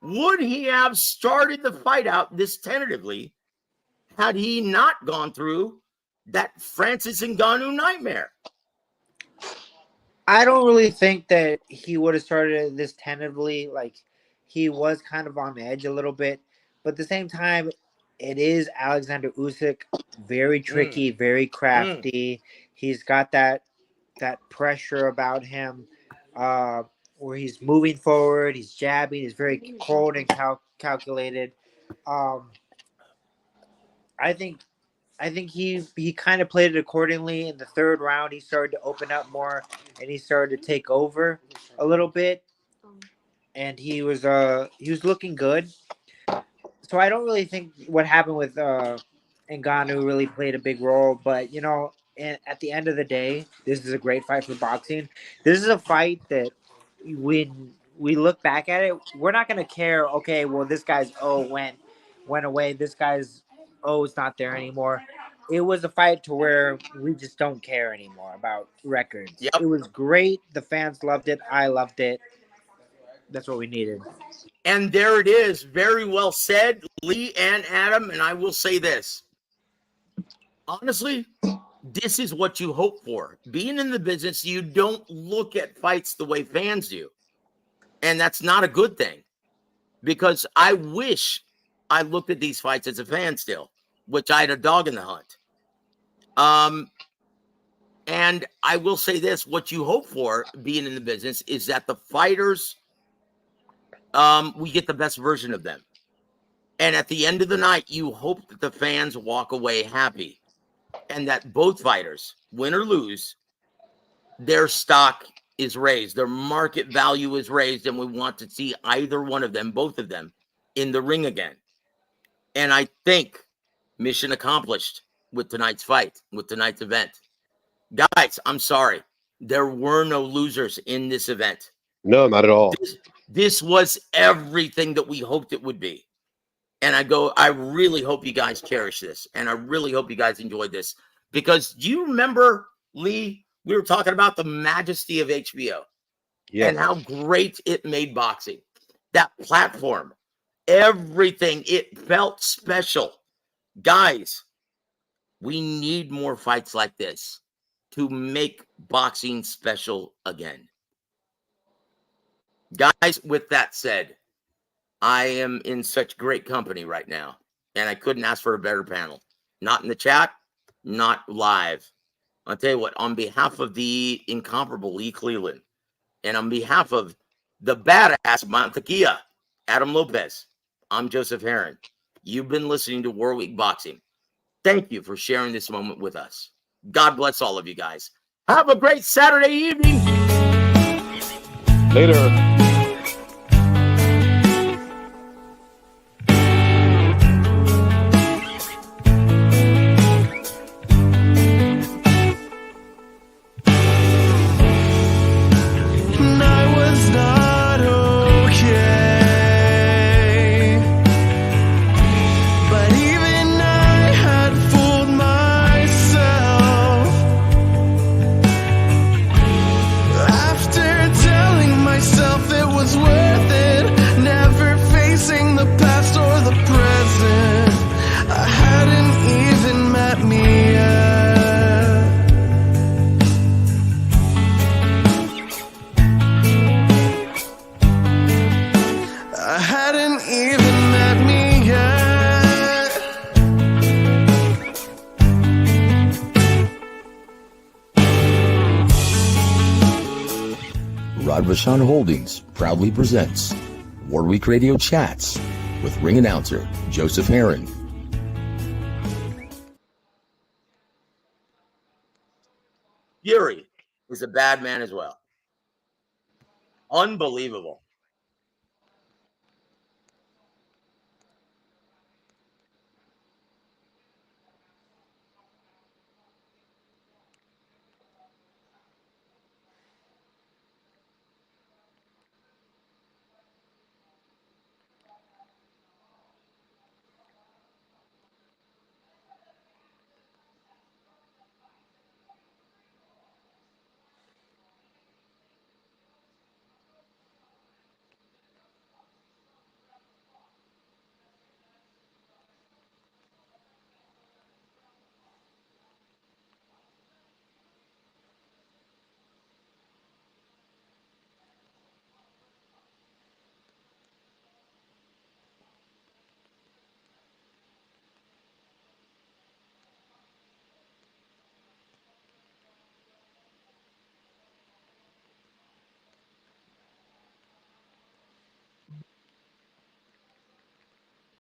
would he have started the fight out this tentatively had he not gone through that Francis Ngannou nightmare? I don't really think that he would have started this tentatively. Like, he was kind of on edge a little bit, but at the same time, it is Oleksandr Usyk, very tricky, very crafty. He's got that pressure about him, where he's moving forward, he's jabbing, he's very cold and calculated. Um, I think he kind of played it accordingly. In the third round, he started to open up more and he started to take over a little bit. And he was looking good. So I don't really think what happened with Ngannou really played a big role. But at the end of the day, this is a great fight for boxing. This is a fight that when we look back at it, we're not gonna care. Okay, well this guy's went away. This guy's is not there anymore. It was a fight to where we just don't care anymore about records. Yep. It was great. The fans loved it. I loved it. That's what we needed. And there it is. Very well said, Lee and Adam. And I will say this. Honestly, this is what you hope for. Being in the business, you don't look at fights the way fans do. And that's not a good thing. Because I wish I looked at these fights as a fan still, which I had a dog in the hunt. And I will say this, what you hope for being in the business is that the fighters, we get the best version of them. And at the end of the night, you hope that the fans walk away happy and that both fighters, win or lose, their stock is raised, their market value is raised, and we want to see either one of them, both of them, in the ring again. And I think mission accomplished with tonight's fight, with tonight's event. Guys, I'm sorry. There were no losers in this event. No, not at all. This was everything that we hoped it would be. And I really hope you guys cherish this. And I really hope you guys enjoyed this. Because do you remember, Lee, we were talking about the majesty of HBO. Yes. And how great it made boxing. That platform, everything, it felt special. Guys, we need more fights like this to make boxing special again. Guys, with that said, I am in such great company right now, and I couldn't ask for a better panel. Not in the chat, not live. I'll tell you what, on behalf of the incomparable Lee Cleveland, and on behalf of the badass Montequilla, Adam Lopez, I'm Joseph Herron. You've been listening to War Week Boxing. Thank you for sharing this moment with us. God bless all of you guys. Have a great Saturday evening. Later. Vashon Holdings proudly presents War Week Radio Chats with ring announcer Joseph Herron. Fury is a bad man as well. Unbelievable.